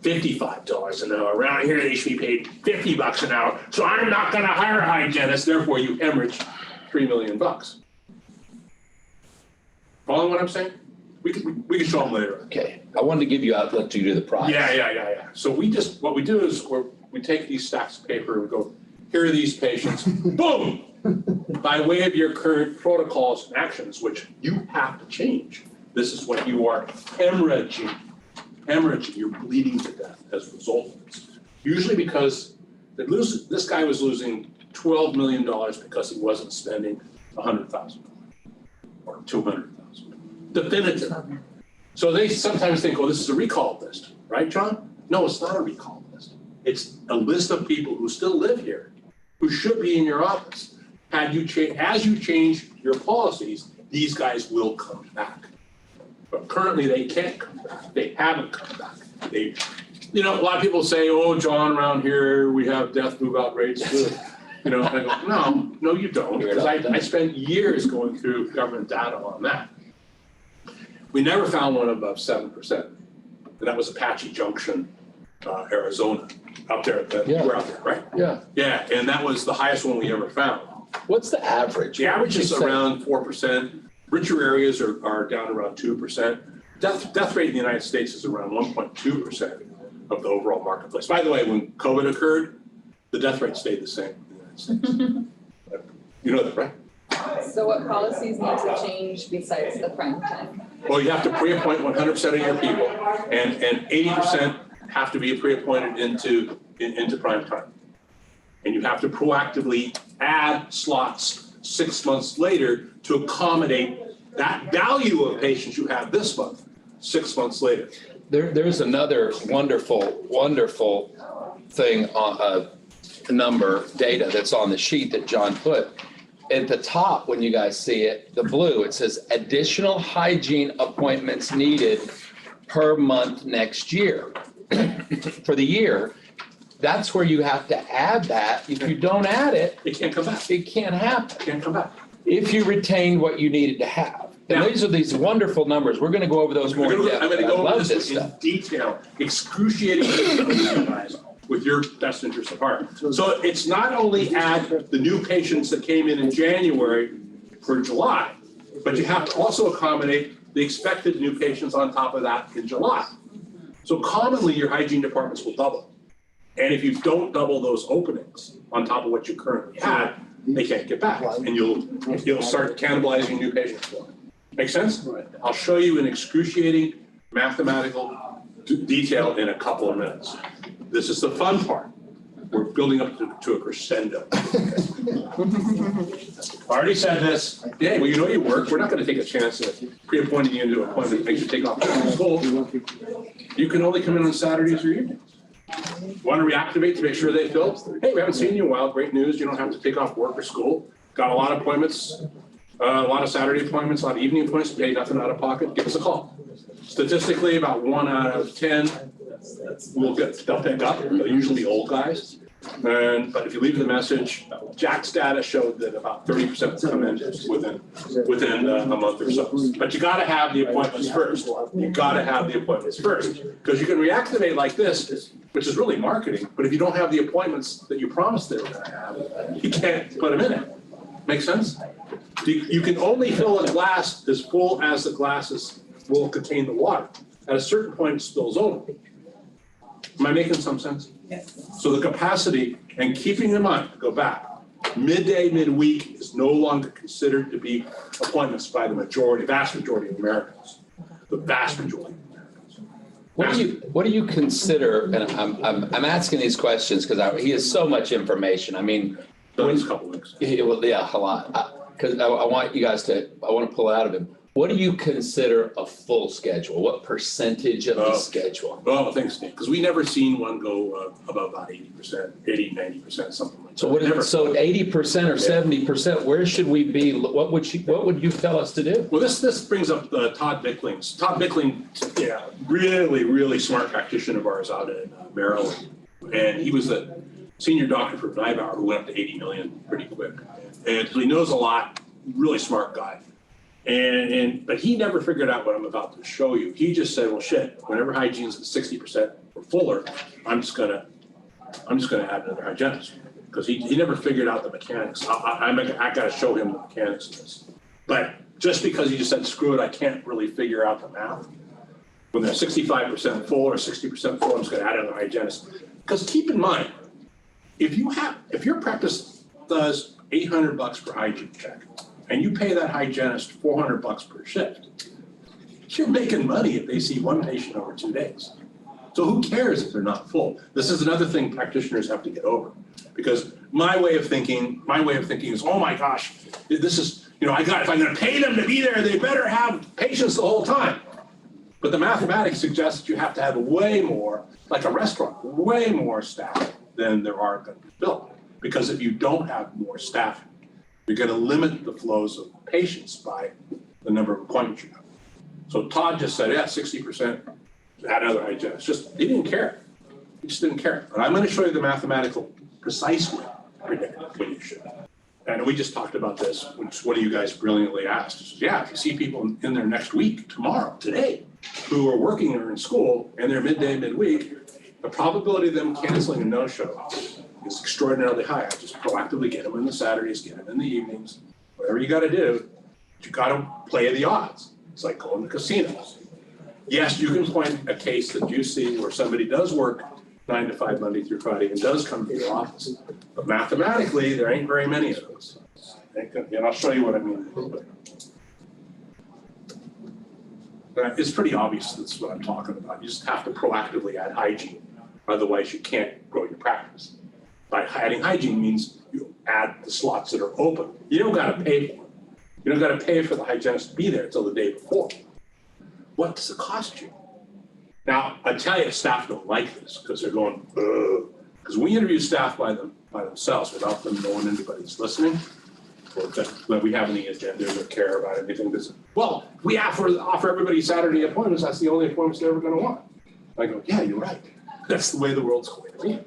$55 an hour. Around here, they should be paid $50 an hour. So I'm not gonna hire a hygienist, therefore you hemorrhage $3 million. Following what I'm saying? We can show them later. Okay, I wanted to give you outlet to do the price. Yeah. So what we do is we take these stacks of paper and we go, here are these patients, boom! By way of your current protocols and actions, which you have to change. This is what you are hemorrhaging. You're bleeding to death as a result of this. Usually because this guy was losing $12 million because he wasn't spending $100,000 or $200,000. Definitive. So they sometimes think, oh, this is a recall list, right, John? No, it's not a recall list. It's a list of people who still live here, who should be in your office. As you change your policies, these guys will come back. But currently they can't come back. They haven't come back. A lot of people say, oh, John, around here, we have death move-out rates. And I go, no, you don't. Because I spent years going through government data on that. We never found one above 7%. And that was Apache Junction, Arizona, out there. You were out there, right? Yeah. Yeah, and that was the highest one we ever found. What's the average? The average is around 4%. Richer areas are down around 2%. Death rate in the United States is around 1.2% of the overall marketplace. By the way, when COVID occurred, the death rate stayed the same in the United States. You know that, right? So what policies need to change besides the prime time? Well, you have to pre-appoint 100% of your people, and 80% have to be pre-appointed into prime time. And you have to proactively add slots 6 months later to accommodate that value of patients you have this month, 6 months later. There's another wonderful thing on data that's on the sheet that John put. At the top, when you guys see it, the blue, it says additional hygiene appointments needed per month next year. For the year, that's where you have to add that. If you don't add it, It can't come back. it can't happen. It can't come back. If you retain what you needed to have. And Now- these are these wonderful numbers. We're gonna go over those more in depth. I'm gonna I go over love this in stuff. detail, excruciating detail with you guys, with your best interest at heart. So it's not only add the new patients that came in January for July, but you have to also accommodate the expected new patients on top of that in July. So commonly, your hygiene departments will double. And if you don't double those openings on top of what you currently had, they can't get back, and you'll start cannibalizing new patients for them. Make sense? I'll show you in excruciating mathematical detail in a couple of minutes. This is the fun part. We're building up to a crescendo. Already said this. Yeah, well, you know your work. We're not going to take a chance at pre-appointing you into an appointment that makes you take off from school. You can only come in on Saturdays or evenings. Want to reactivate to make sure they fill? Hey, we haven't seen you in a while. Great news. You don't have to take off work or school. Got a lot of appointments, a lot of Saturday appointments, a lot of evening appointments. Pay nothing out of pocket. Give us a call. Statistically, about 1 out of 10 they'll pick up. They're usually old guys. But if you leave the message, Jack's data showed that about 30% will come in within a month or so. But you got to have the appointments first. You got to have the appointments first, because you can reactivate like this, which is really marketing. But if you don't have the appointments that you promised they were going to have, you can't put them in it. Make sense? You can only fill a glass as full as the glasses will contain the water. At a certain point, it spills over. Am I making some sense? Yes. So the capacity, and keeping in mind, go back, midday, midweek is no longer considered to be appointments by the vast majority of Americans. The vast majority of Americans. What do you consider, and I'm asking these questions because he has so much information. I mean, Those couple weeks. Yeah, a lot. Because I want you guys I want to pull it out of him. What do you consider a full schedule? What percentage of the Oh. schedule? Well, thanks, Nick, because we never seen one go above about 80%, 80, 90%, something like that. So what is Never. it? So 80% or 70%, where should we be? What would you tell us to do? Well, this brings up Todd Bicklings. Todd Bickling, yeah, really smart practitioner of ours out in Maryland. And he was the senior doctor for Nybauer who went up to 80 million pretty quick. And he knows a lot, really smart guy. But he never figured out what I'm about to show you. He just said, well, shit, whenever hygiene's at 60% or fuller, I'm just gonna add another hygienist. Because he never figured out the mechanics. I gotta show him the mechanics of this. But just because he just said, screw it, I can't really figure out the math. When they're 65% full or 60% full, I'm just gonna add another hygienist. Because keep in mind, if your practice does $800 for hygiene check, and you pay that hygienist $400 per shift, you're making money if they see one patient over 2 days. So who cares if they're not full? This is another thing practitioners have to get over. Because my way of thinking is, oh my gosh, this is, if I'm gonna pay them to be there, they better have patients the whole time. But the mathematics suggests that you have to have way more, like a restaurant, way more staff than there are gonna be built. Because if you don't have more staff, you're gonna limit the flows of patients by the number of appointments you have. So Todd just said, yeah, 60%, add another hygienist. He didn't care. He just didn't care. But I'm gonna show you the mathematical precise way to predict when you should. And we just talked about this, which one of you guys brilliantly asked. He says, yeah, if you see people in there next week, tomorrow, today, who are working or in school and they're midday, midweek, the probability of them canceling a no-show is extraordinarily high. I just proactively get them in the Saturdays, get them in the evenings, whatever you gotta do, you gotta play the odds. It's like going to casinos. Yes, you can point a case that you see where somebody does work 9 to 5 Monday through Friday and does come to your office. But mathematically, there ain't very many of those. And I'll show you what I mean in a little bit. But it's pretty obvious that's what I'm talking about. You just have to proactively add hygiene. Otherwise, you can't grow your practice. By adding hygiene means you add the slots that are open. You don't gotta pay for them. You don't gotta pay for the hygienist to be there until the day before. What does it cost you? Now, I tell you, staff don't like this because they're going, ugh. Because we interview staff by themselves without them knowing anybody's listening, or that we have any agendas or care about anything. Well, we offer everybody Saturday appointments. That's the only appointments they're ever going to want. I go, yeah, you're right. That's the way the world's going to be.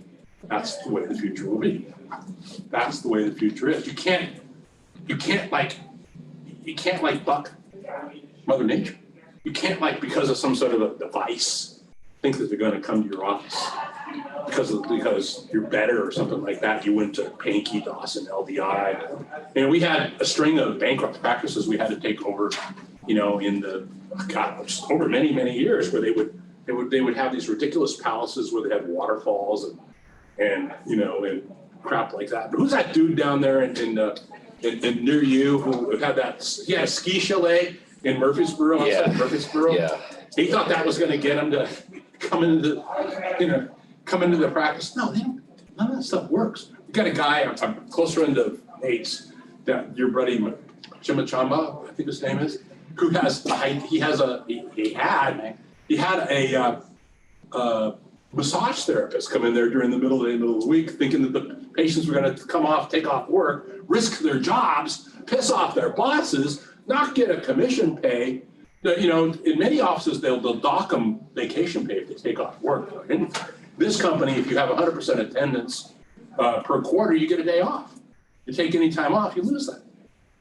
That's the way the future will be. That's the way the future is. You can't buck Mother Nature. You can't because of some sort of a device think that they're going to come to your office because you're better or something like that. You went to Pankey, Dawson, LDI. And we had a string of bankrupt practices we had to take over, over many years where they would have these ridiculous palaces where they had waterfalls and crap like that. But who's that dude down there in near you who had he had a ski chalet in Murfreesboro? Yeah. Murfreesboro. Yeah. He thought that was going to get him to come into the practice. No, none of that stuff works. You got a guy, I'm close friend of Nate's, that your buddy Chimachamba, I think his name is, who has he had a massage therapist come in there during the middle of the week, thinking that the patients were going to take off work, risk their jobs, piss off their bosses, not get a commission pay. In many offices, they'll dock them vacation pay if they take off work. In this company, if you have 100% attendance per quarter, you get a day off. You take any time off, you lose that.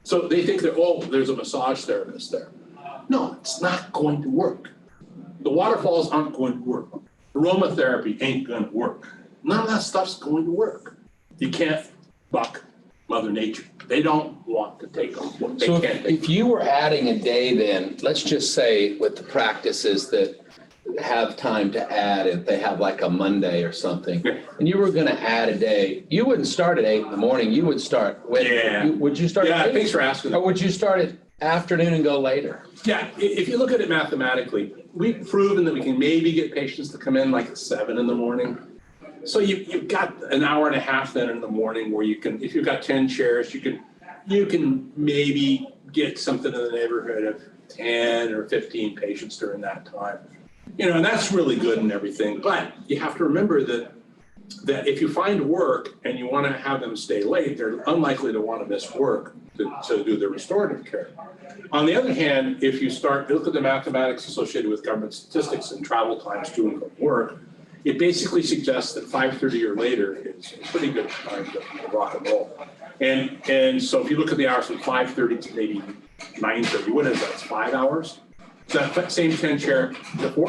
So they think that, there's a massage therapist there. No, it's not going to work. The waterfalls aren't going to work. Aromatherapy ain't going to work. None of that stuff's going to work. You can't buck Mother Nature. They don't want to take on what they can't. If you were adding a day, then let's just say with the practices that have time to add, if they have like a Monday or something, and you were going to add a day, you wouldn't start at 8 a.m. You would start would you start? Yeah, at 8? Thanks for asking. Or would you start at afternoon and go later? Yeah, if you look at it mathematically, we've proven that we can maybe get patients to come in like at 7 a.m. So you've got an hour and a half then in the morning where you can, if you've got 10 chairs, you can maybe get something in the neighborhood of 10 or 15 patients during that time. You know, and that's really good and everything, but you have to remember that if you find work and you want to have them stay late, they're unlikely to want to miss work to do the restorative care. On the other hand, if you look at the mathematics associated with government statistics and travel times to and from work, it basically suggests that 5:30 or later is a pretty good time to rock and roll. And so if you look at the hours from 5:30 to maybe 9:30, what is that? It's 5 hours? So that same 10 chair to 4?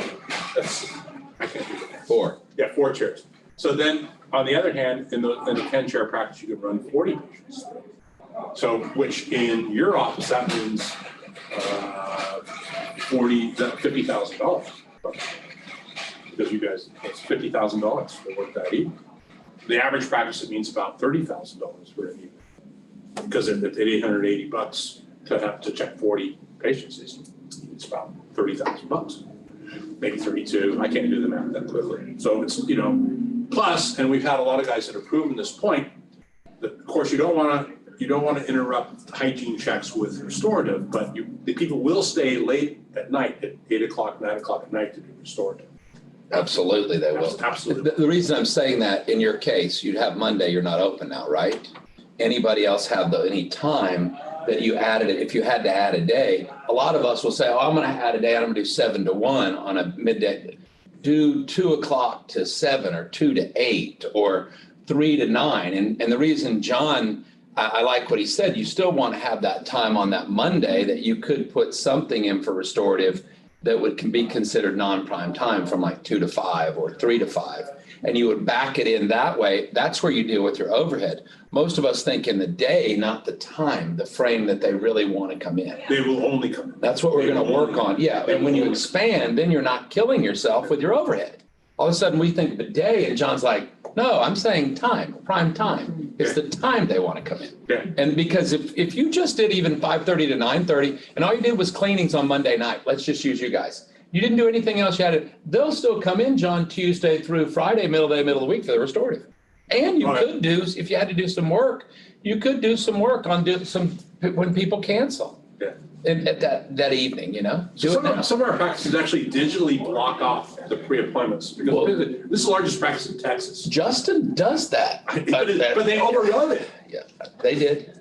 I can't do that. 4. Yeah, 4 chairs. So then, on the other hand, in the 10-chair practice, you can run 40 patients. So, which in your office, that means $50,000. Because you guys, it's $50,000 for work that evening. The average practice, it means about $30,000 for an evening. Because at $880 to check 40 patients, it's about $30,000. Maybe 32. I can't do the math that quickly. So it's, you know, plus, and we've had a lot of guys that have proven this point, that of course you don't want to interrupt hygiene checks with restorative, but the people will stay late at night at 8 o'clock, 9 o'clock at night to do restorative. Absolutely, they will. Absolutely. The reason I'm saying that, in your case, you'd have Monday, you're not open now, right? Anybody else have any time that you added it? If you had to add a day, a lot of us will say, oh, I'm going to add a day, I'm going to do 7 to 1 on a midday. Do 2 o'clock to 7 or 2 to 8 or 3 to 9. And the reason John, I like what he said, you still want to have that time on that Monday that you could put something in for restorative that can be considered non-prime time from like 2 to 5 or 3 to 5. And you would back it in that way. That's where you deal with your overhead. Most of us think in the day, not the time, the frame that they really want to come in. They will only come in. That's what we're going to work on. Yeah. And when you expand, then you're not killing yourself with your overhead. All of a sudden we think of a day and John's like, no, I'm saying time, prime time. It's the time they want to come in. Yeah. And because if you just did even 5:30 to 9:30 and all you did was cleanings on Monday night, let's just use you guys. You didn't do anything else you had to, they'll still come in, John, Tuesday through Friday, middle of the week for the restorative. And you could do, if you had to do some work, you could do some work on when people cancel. Yeah. And at that evening, you know? Some of our practices actually digitally block off the pre-appointments because this is the largest practice in Texas. Justin does that. But they overrode it. Yeah, they did.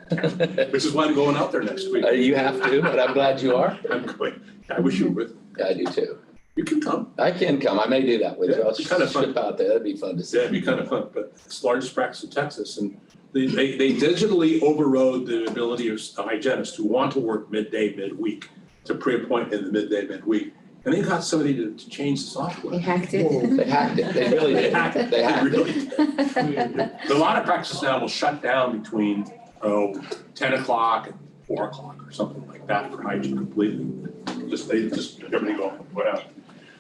Which is why I'm going out there next week. You have to, but I'm glad you are. I'm going. I wish you would. Yeah, I do too. You can come. I can come. I may do that with you. I'll It'd be kind of fun. ship out there. That'd be fun to see. Yeah, it'd be kind of fun. But it's the largest practice in Texas, and they digitally overrode the ability of a hygienist who want to work midday, midweek to pre-appoint in the midday, midweek. And they got somebody to change the software. They hacked it. They hacked it. They really did. They hacked it. A lot of practices now will shut down between 10 o'clock and 4 o'clock or something like that for hygiene completely. Everything go out.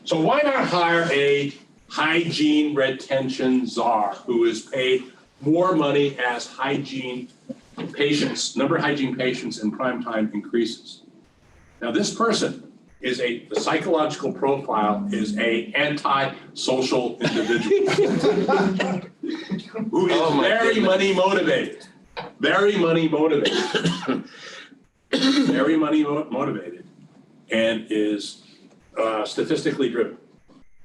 So why not hire a hygiene retention czar who is paid more money as hygiene patients, number of hygiene patients in prime time increases. Now this person is the psychological profile is a anti-social individual who is very money motivated, very money motivated, very money motivated, and is statistically driven.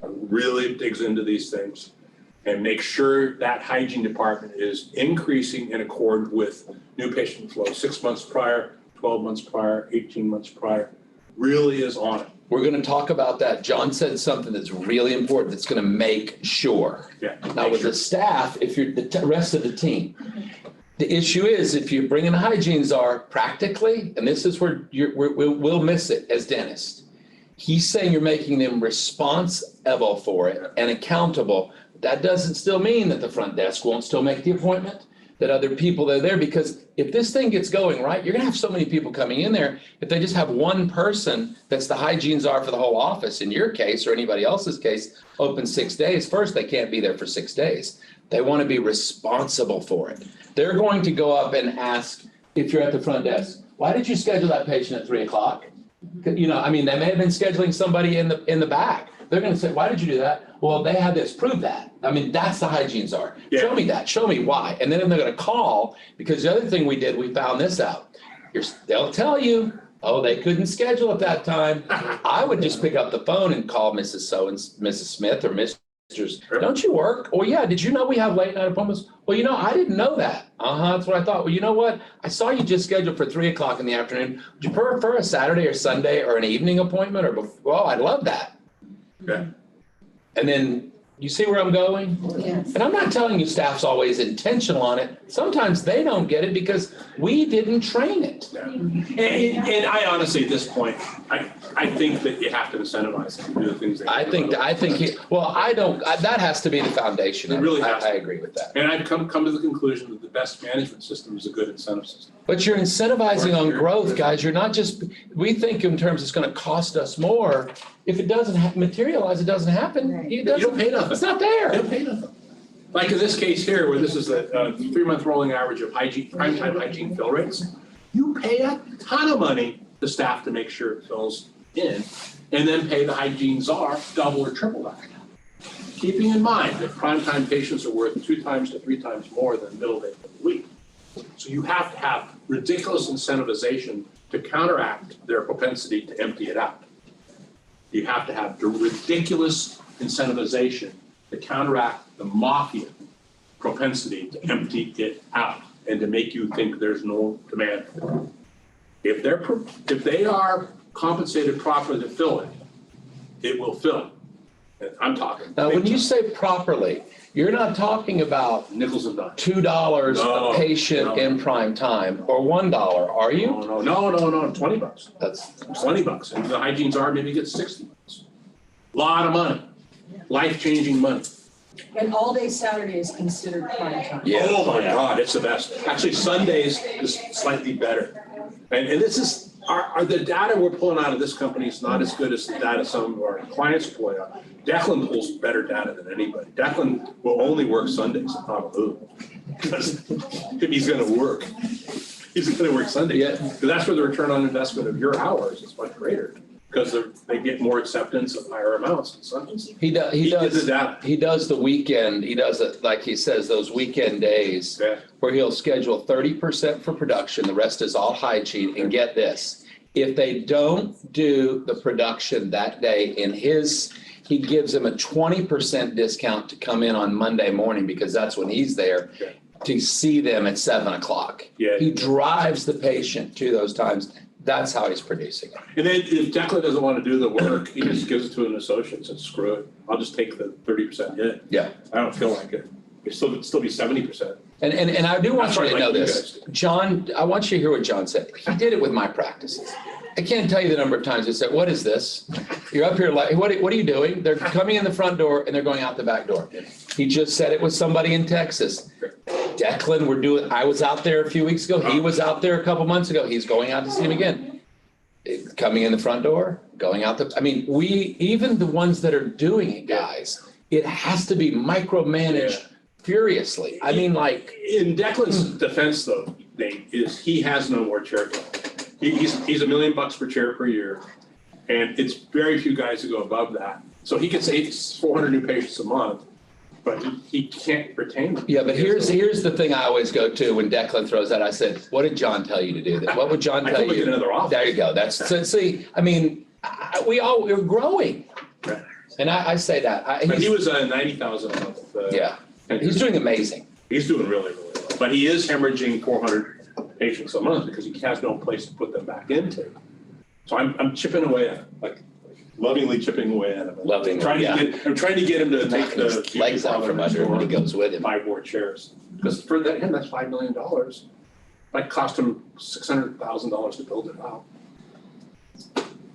Really digs into these things and makes sure that hygiene department is increasing in accord with new patient flow 6 months prior, 12 months prior, 18 months prior. Really is on it. We're going to talk about that. John said something that's really important that's going to make sure. Yeah. Now with the staff, if you're the rest of the team, the issue is if you bring in a hygiene czar practically, and this is where we'll miss it as dentists. He's saying you're making them responsible for it and accountable. That doesn't still mean that the front desk won't still make the appointment, that other people that are there, because if this thing gets going right, you're gonna have so many people coming in there. If they just have one person that's the hygiene czar for the whole office, in your case or anybody else's case, open 6 days, first they can't be there for 6 days. They wanna be responsible for it. They're going to go up and ask, if you're at the front desk, why did you schedule that patient at 3 o'clock? You know, I mean, they may have been scheduling somebody in the back. They're going to say, why did you do that? Well, they had this, prove that. I mean, that's the hygiene czar. Yeah. Show me that. Show me why. And then they're going to call, because the other thing we did, we found this out. They'll tell you, Oh, they couldn't schedule at that time. I would just pick up the phone and call Mrs. Smith or Mr. Don't you work? Oh, yeah. Did you know we have late night appointments? Well, I didn't know that. That's what I thought. Well, you know what? I saw you just scheduled for 3:00 in the afternoon. Would you prefer a Saturday or Sunday or an evening appointment or well, I'd love that. Okay. And then you see where I'm going? Yes. And I'm not telling you staff's always intentional on it. Sometimes they don't get it because we didn't train it. Yeah. And I honestly, at this point, I think that you have to incentivize them to do the things they do. That has to be the foundation. It really has to. I agree with that. And I've come to the conclusion that the best management system is a good incentive system. But you're incentivizing on growth, guys. You're not just, we think in terms it's going to cost us more. If it doesn't materialize, it doesn't happen. Right. You don't pay nothing. It's not there. You don't pay nothing. Like in this case here, where this is a 3-month rolling average of primetime hygiene fill rates, you pay a ton of money to staff to make sure it fills in, and then pay the hygiene czar double or triple that. Keeping in mind that primetime patients are worth 2 times to 3 times more than middle day of the week. So you have to have ridiculous incentivization to counteract their propensity to empty it out. You have to have the ridiculous incentivization to counteract the mafia propensity to empty it out and to make you think there's no demand for it. If they are compensated properly to fill it, it will fill. And I'm talking. Now, when you say properly, you're not talking about Nickels and dimes. $2 No, a patient in prime time or $1, are you? No, $20. That's $20. And the hygiene czar maybe gets $60. Lot of money, life-changing money. And all day Saturday is considered prime time. Yeah. Oh my God, it's the best. Actually, Sundays is slightly better. And this is, the data we're pulling out of this company is not as good as the data some of our clients pull out. Declan pulls better data than anybody. Declan will only work Sundays at Honolulu because if he's going to work, he's going to work Sundays. Yeah. Because that's where the return on investment of your hours is much greater because they get more acceptance of higher amounts on Sundays. He He gets the data. does the weekend. He does it, like he says, those weekend days Yeah. where he'll schedule 30% for production. The rest is all hygiene. And get this, if they don't do the production that day he gives them a 20% discount to come in on Monday morning because that's when he's there Yeah. to see them at 7:00. Yeah. He drives the patient to those times. That's how he's producing it. And then if Declan doesn't want to do the work, he just gives it to an associate and says, screw it. I'll just take the 30% hit. Yeah. I don't feel like it. It'd still be 70%. And I do want That's you right, to know like you this. guys do. John, I want you to hear what John said. He did it with my practices. I can't tell you the number of times he said, what is this? You're up here like, what are you doing? They're coming in the front door and they're going out the back door. He just said it with somebody in Texas. Declan, I was out there a few weeks ago. He was out there a couple months ago. He's going out to see him again. Coming in the front door, going out even the ones that are doing it, guys, it has to be micromanaged furiously. I mean, like. In Declan's defense, though, Nate, is he has no more chair time. He's $1 million per chair per year, and it's very few guys who go above that. So he gets 400 new patients a month, but he can't retain them. Yeah, but here's the thing I always go to when Declan throws that. I said, what did John tell you to do? What would John tell I told you? him another office. There you go. We're growing. Right. And I say that. But he was 90,000 a month. Yeah, he's doing amazing. He's doing really, really well. But he is hemorrhaging 400 patients a month because he has no place to put them back into. So I'm chipping away at him, like lovingly chipping away at him. Lovingly, I'm trying to get him to take Knocking his the legs out from under him when he goes with him. 5 more chairs. Because for him, that's $5 million. Might cost him $600,000 to build it out.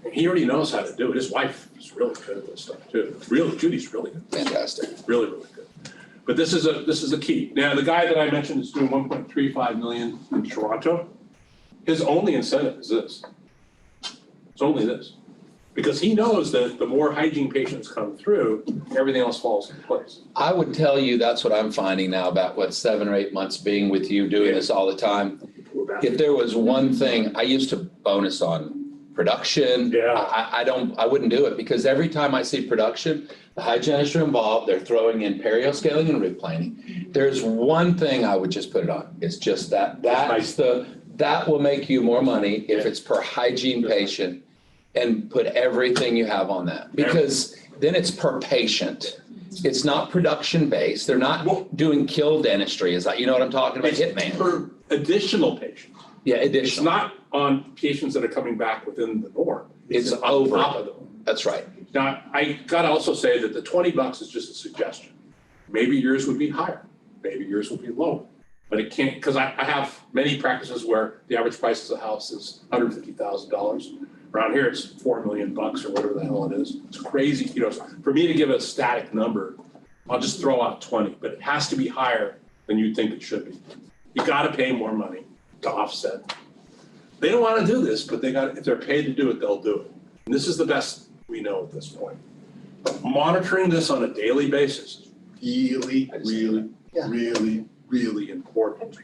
And he already knows how to do it. His wife is really good at this stuff too. Judy's really good. Fantastic. Really, really good. But this is a key. Now, the guy that I mentioned is doing 1.35 million in Toronto. His only incentive is this. It's only this. Because he knows that the more hygiene patients come through, everything else falls into place. I would tell you that's what I'm finding now about 7 or 8 months being with you, doing this all the time. If there was one thing, I used to bonus on production. Yeah. I wouldn't do it because every time I see production, the hygienists are involved. They're throwing in perioscaling and rib planing. There's one thing I would just put it on. It's just that. That's the that will make you more money if it's per hygiene patient and put everything you have on that. Because then it's per patient. It's not production based. They're not doing kill dentistry. Is that, you know what I'm talking about? Hitman. For additional patients. Yeah, It's additional. not on patients that are coming back within the norm. It's on over. top of the norm. That's right. Now, I gotta also say that the $20 is just a suggestion. Maybe yours would be higher, maybe yours would be lower. But it can't, because I have many practices where the average price of the house is $150,000. Around here, it's $4 million or whatever the hell it is. It's crazy, you know, for me to give a static number, I'll just throw out 20, but it has to be higher than you think it should be. You gotta pay more money to offset. They don't wanna do this, but they got, if they're paid to do it, they'll do it. And this is the best we know at this point. But monitoring this on a daily basis is really important.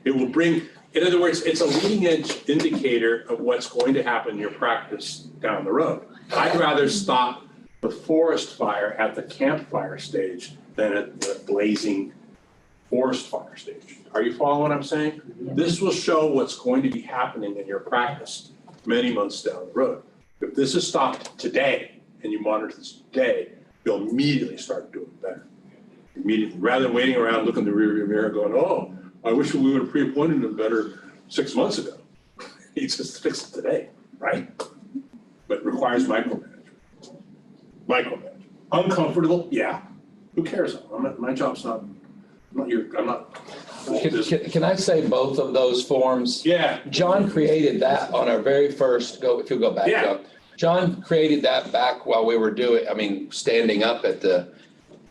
It will bring, in other words, it's a leading edge indicator of what's going to happen in your practice down the road. I'd rather stop the forest fire at the campfire stage than at the blazing forest fire stage. Are you following what I'm saying? This will show what's going to be happening in your practice many months down the road. If this is stopped today and you monitor this today, you'll immediately start doing better. Immediately, rather than waiting around looking in the rearview mirror going, oh, I wish we would have pre-appointed him better 6 months ago. He just fixed it today, right? But it requires micromanagement. Micromanagement. Uncomfortable? Yeah. Who cares? My job's not, I'm not. Can I say both of those forms? Yeah. John created that on our very first, if you'll go back, Yeah. John. John created that back while we were standing up at the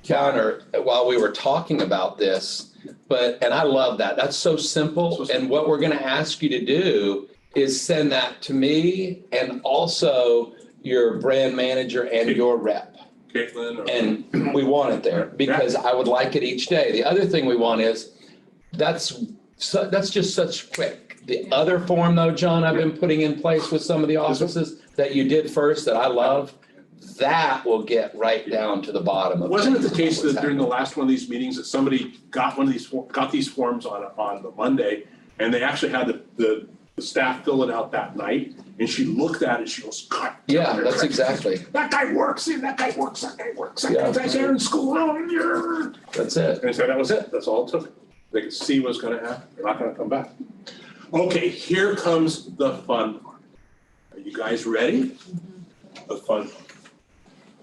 counter while we were talking about this. And I love that. That's so simple. And what we're going to ask you to do is send that to me and also your brand manager and your rep. Caitlin. And we want it there because I would like it each day. The other thing we want is, that's just such quick. The other form though, John, I've been putting in place with some of the offices that you did first that I love, that will get right down to the bottom of it. Wasn't it the case that during the last one of these meetings that somebody got these forms on the Monday and they actually had the staff fill it out that night and she looked at it, she goes, God. Yeah, that's exactly. That guy works, that guy works. Yeah. That guy's there in school. Oh, That's it. and so that was it. That's all it took. They could see what's gonna happen. They're not gonna come back. Okay, here comes the fun part. Are you guys ready? The fun part.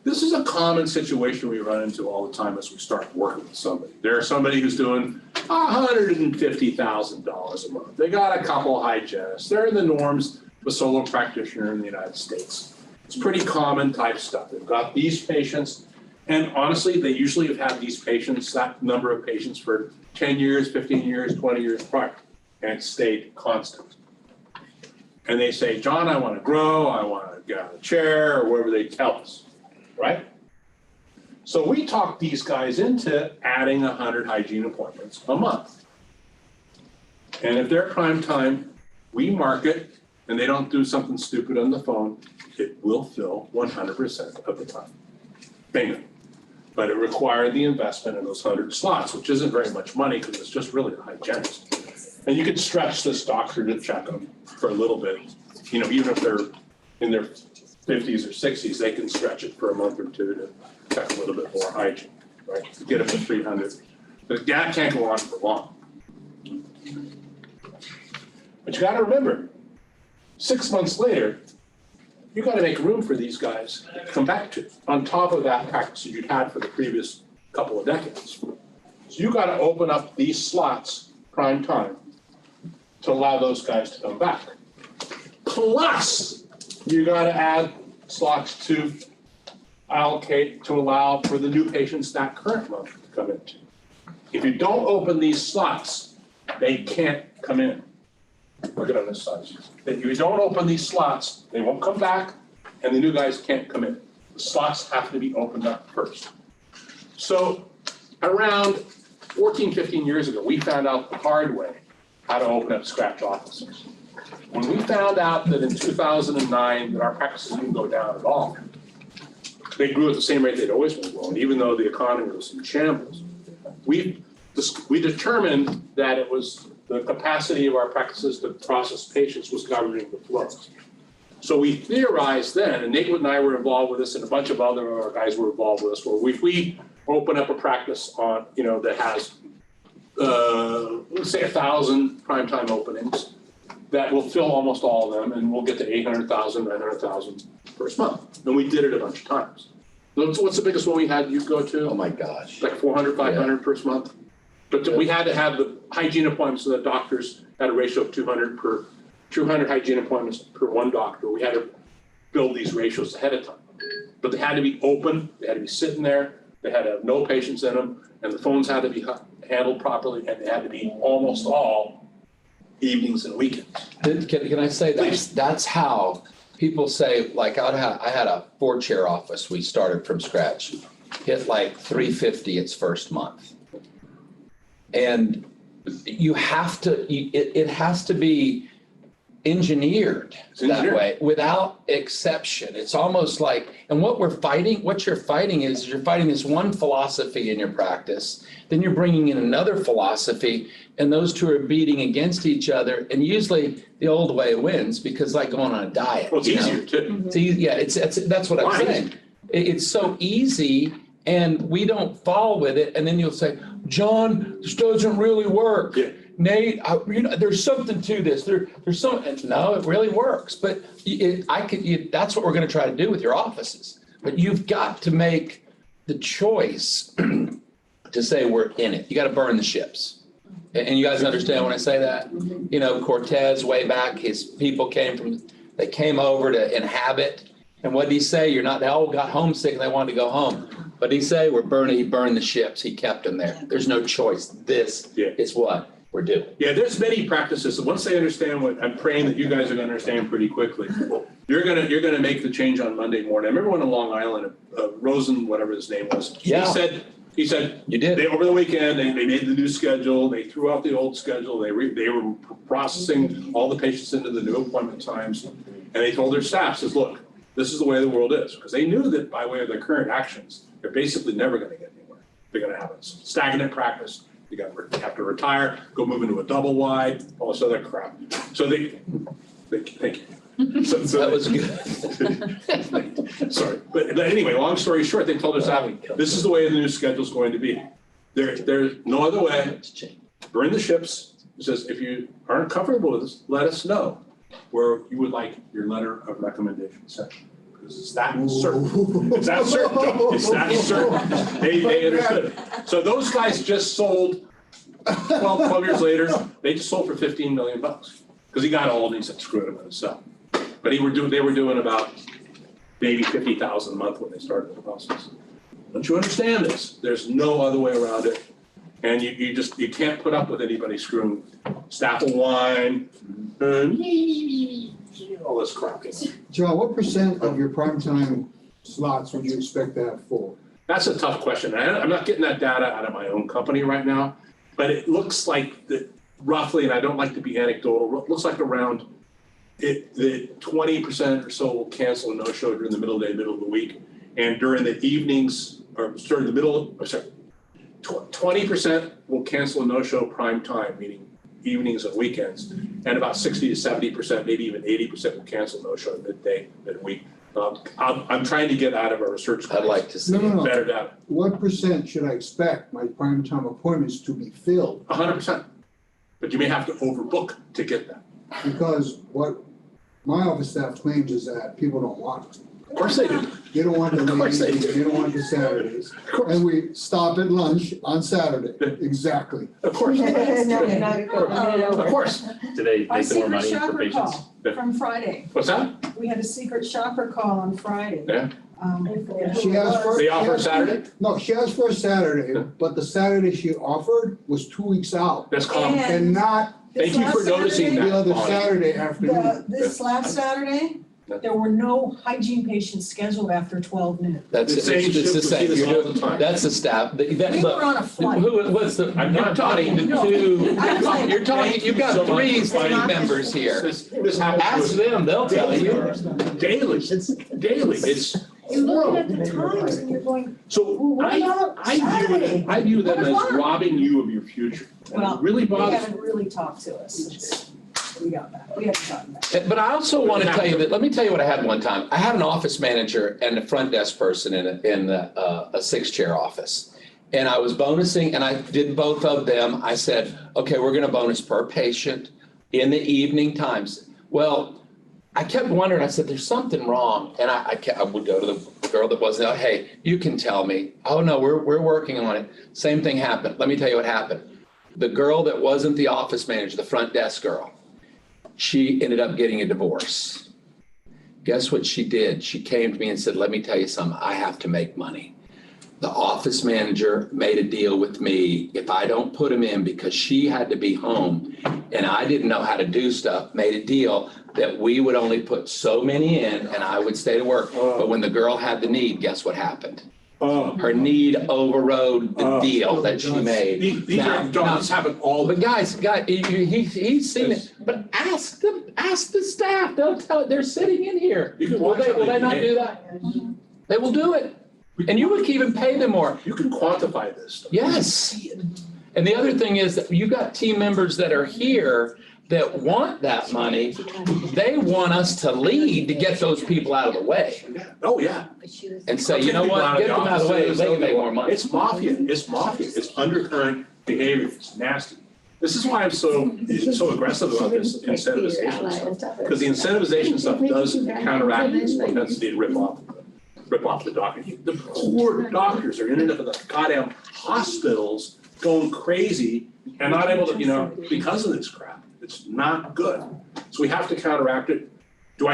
This is a common situation we run into all the time as we start working with somebody. There's somebody who's doing $150,000 a month. They got a couple hygienists. They're in the norms of a solo practitioner in the United States. It's pretty common type stuff. They've got these patients, and honestly, they usually have had these patients, that number of patients for 10 years, 15 years, 20 years prior, and it stayed constant. And they say, John, I want to grow, I want to get on a chair, or whatever they tell us. Right? So we talk these guys into adding 100 hygiene appointments a month. And if they're prime time, we mark it and they don't do something stupid on the phone, it will fill 100% of the time. Bingo. But it required the investment in those 100 slots, which isn't very much money because it's just really a hygienist. And you could stretch this doctor to check them for a little bit, you know, even if they're in their 50s or 60s, they can stretch it for a month or two to check a little bit more hygiene, right? To get up to 300. But that can't go on for long. But you gotta remember, 6 months later, you gotta make room for these guys to come back to, on top of that practice that you'd had for the previous couple of decades. So you gotta open up these slots prime time to allow those guys to come back. Plus, you gotta add slots to allocate to allow for the new patients that current month to come in. If you don't open these slots, they can't come in. Look at on this side. If you don't open these slots, they won't come back and the new guys can't come in. The slots have to be opened up first. So around 14, 15 years ago, we found out the hard way how to open up scratch offices. When we found out that in 2009 that our practices didn't go down at all, they grew at the same rate they'd always been growing, even though the economy was in shambles. We determined that it was the capacity of our practices to process patients was governing the flow. So we theorized then, and Nate and I were involved with this, and a bunch of other our guys were involved with us, where if we open up a practice on, that has, let's say 1,000 primetime openings, that will fill almost all of them, and we'll get to 800,000, 900,000 first month. And we did it a bunch of times. What's the biggest one we had you go to? Oh, my gosh. Like 400, 500 first month. But we had to have the hygiene appointments, so the doctors had a ratio of 200 hygiene appointments per one doctor. We had to build these ratios ahead of time. But they had to be open, they had to be sitting there, they had to have no patients in them, and the phones had to be handled properly, and they had to be almost all evenings and weekends. Can I say Please. that's how people say, like, I had a 4-chair office we started from scratch, hit like 350 its first month. And you have to, it has to be engineered that way without exception. It's almost like, and what you're fighting is you're fighting this one philosophy in your practice, then you're bringing in another philosophy, and those two are beating against each other, and usually the old way wins, because like going on a diet. Well, it's easier too. It's easy, yeah, that's what I'm Why? saying. It's so easy, and we don't fall with it, and then you'll say, John, this doesn't really work. Yeah. Nate, there's something to this. There's some, and no, it really works. But that's what we're going to try to do with your offices. But you've got to make the choice to say we're in it. You got to burn the ships. And you guys understand when I say that? Cortez, way back, his people they came over to inhabit. And what did he say? They all got homesick and they wanted to go home. But he say he burned the ships. He kept them there. There's no choice. This is what we're doing. Yeah, there's many practices. Once they understand what I'm praying that you guys are going to understand pretty quickly, you're gonna make the change on Monday morning. I remember when in Long Island, Rosen, whatever his name was, Yeah. he said You did. over the weekend they made the new schedule. They threw out the old schedule. They were processing all the patients into the new appointment times, and they told their staff, says, look, this is the way the world is, because they knew that by way of their current actions, they're basically never going to get anywhere. They're going to have a stagnant practice. You have to retire, go move into a double wide, all this other crap. So thank you. So That was good. Sorry, but anyway, long story short, they told us that this is the way the new schedule is going to be. There's no other way. Burn the ships. It says if you aren't comfortable with this, let us know where you would like your letter of recommendation sent. Because it's that certain. It's that certain, Joe. It's that certain. They understood it. So those guys just sold 12 years later, they just sold for $15 million because he got all these and screwed them in himself. But they were doing about maybe 50,000 a month when they started the process. Don't you understand this? There's no other way around it. And you can't put up with anybody screwing Staffel wine and all this crap. John, what % of your primetime slots would you expect to have full? That's a tough question. I'm not getting that data out of my own company right now, but it looks like that roughly, and I don't like to be anecdotal, it looks like around the 20% or so will cancel a no-show during the middle of the week. And during the evenings, or during the middle, 20% will cancel a no-show prime time, meaning evenings and weekends. And about 60 to 70%, maybe even 80% will cancel no-show midday, midweek. I'm trying to get out of our research. I'd like to see No. better data. What % should I expect my primetime appointments to be filled? 100%. But you may have to overbook to get that. Because what my office staff claims is that people don't want it. Of course they do. They don't want the Of course they ladies, do. they don't want the Saturdays. Of course. And we stop at lunch on Saturday, exactly. Of course. Of course. Do they Our make more secret money for shopper patients? call from Friday. What's that? We had a secret shopper call on Friday. Yeah. She asked for. They offer she asked- Saturday? No, she asked for a Saturday, but the Saturday she offered was 2 weeks out That's common. and not Thank you for noticing the that. other Bonnie. Saturday afternoon. This last Saturday, there were no hygiene patients scheduled after 12 noon. That's The same it's the shift, we same. see this You're all doing, the time. that's the staff. We were on a flight. What's the? You're talking to two. You're talking. You've got 3 staff members here. This happens Ask them. They'll tell you. daily. It's daily. It's You're looking at the times and you're going, So What about Saturday? I view them What as about- robbing you of your future. And well, it really they bothers. haven't really talked to us since we got back. We haven't gotten back. But I also want to tell you that, let me tell you what I had one time. I had an office manager and a front desk person in a 6-chair office. And I was bonusing, and I did both of them. I said, okay, we're gonna bonus per patient in the evening times. Well, I kept wondering, I said, there's something wrong. And I would go to the girl that wasn't out, hey, you can tell me. Oh, no, we're working on it. Same thing happened. Let me tell you what happened. The girl that wasn't the office manager, the front desk girl, she ended up getting a divorce. Guess what she did? She came to me and said, let me tell you something, I have to make money. The office manager made a deal with me. If I don't put him in, because she had to be home and I didn't know how to do stuff, made a deal that we would only put so many in and I would stay to work. But when the girl had the need, guess what happened? Her need overrode the deal that she made. These are jobs happen all the But guys, he's seen it, but ask the staff, they'll tell, they're sitting in here. You can Will watch how they they not behave. do that? They will do it. And you would even pay them more. You can quantify this stuff. Yes. And the other thing is that you got team members that are here that want that money. They want us to lead to get those people out of the way Yeah. Oh, yeah. and say, you know what, get them out of the way, they can make more money. It's mafia, it's undercurrent behavior, it's nasty. This is why I'm so aggressive about this incentivization stuff. Because the incentivization stuff does counteract this propensity to rip off the doctor. The poor doctors are ending up in the goddamn hospitals going crazy and not able to, because of this crap. It's not good. So we have to counteract it. Would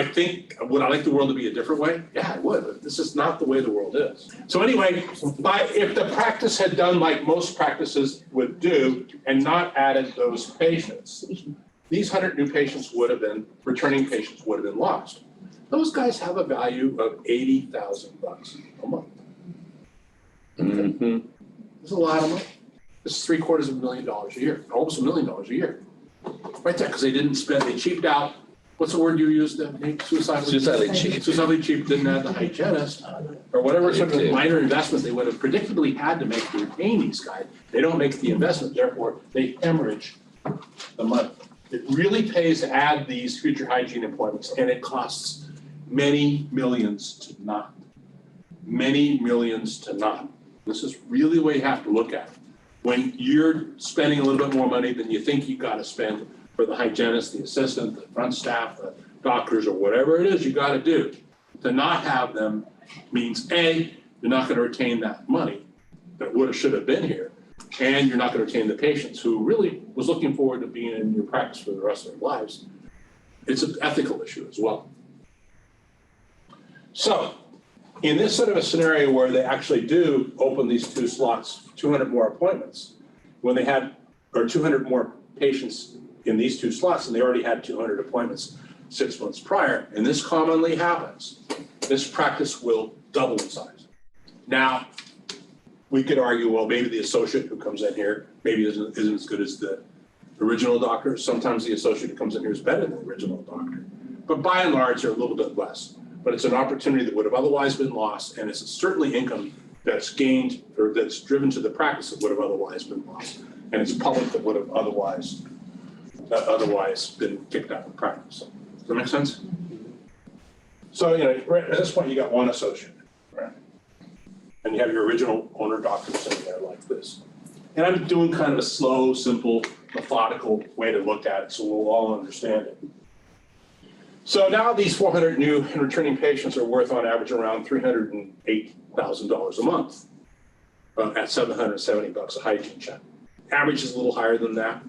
I like the world to be a different way? Yeah, I would, but this is not the way the world is. So anyway, if the practice had done like most practices would do and not added those patients, these 100 new patients returning patients would have been lost. Those guys have a value of $80,000 a month. Mhm. It's a lot of money. This is $750,000 a year, almost $1 million a year. Right there, because they cheaped out, what's the word you used, Nate? Suicidally cheap. Suicidally cheap, didn't add the hygienist, or whatever sort of minor investment they would have predictably had to make to retain these guys. They don't make the investment, therefore they hemorrhage the money. It really pays to add these future hygiene appointments, and it costs many millions to not. Many millions to not. This is really what you have to look at. When you're spending a little bit more money than you think you got to spend for the hygienist, the assistant, the front staff, the doctors, or whatever it is you got to do, to not have them means A, you're not going to retain that money that would have, should have been here, and you're not going to retain the patients who really was looking forward to being in your practice for the rest of their lives. It's an ethical issue as well. So, in this sort of a scenario where they actually do open these 2 slots, 200 more appointments, when they had, or 200 more patients in these 2 slots, and they already had 200 appointments 6 months prior, and this commonly happens, this practice will double in size. Now, we could argue, well, maybe the associate who comes in here maybe isn't as good as the original doctor. Sometimes the associate who comes in here is better than the original doctor. But by and large, they're a little bit less. But it's an opportunity that would have otherwise been lost, and it's certainly income that's gained or that's driven to the practice that would have otherwise been lost. And it's public that would have otherwise been kicked out of practice. Does that make sense? So, right at this point, you got one associate, right? And you have your original owner doctor sitting there like this. And I'm doing kind of a slow, simple, methodical way to look at it so we'll all understand it. So now these 400 new and returning patients are worth on average around $308,000 a month at $770 a hygiene check. Average is a little higher than that.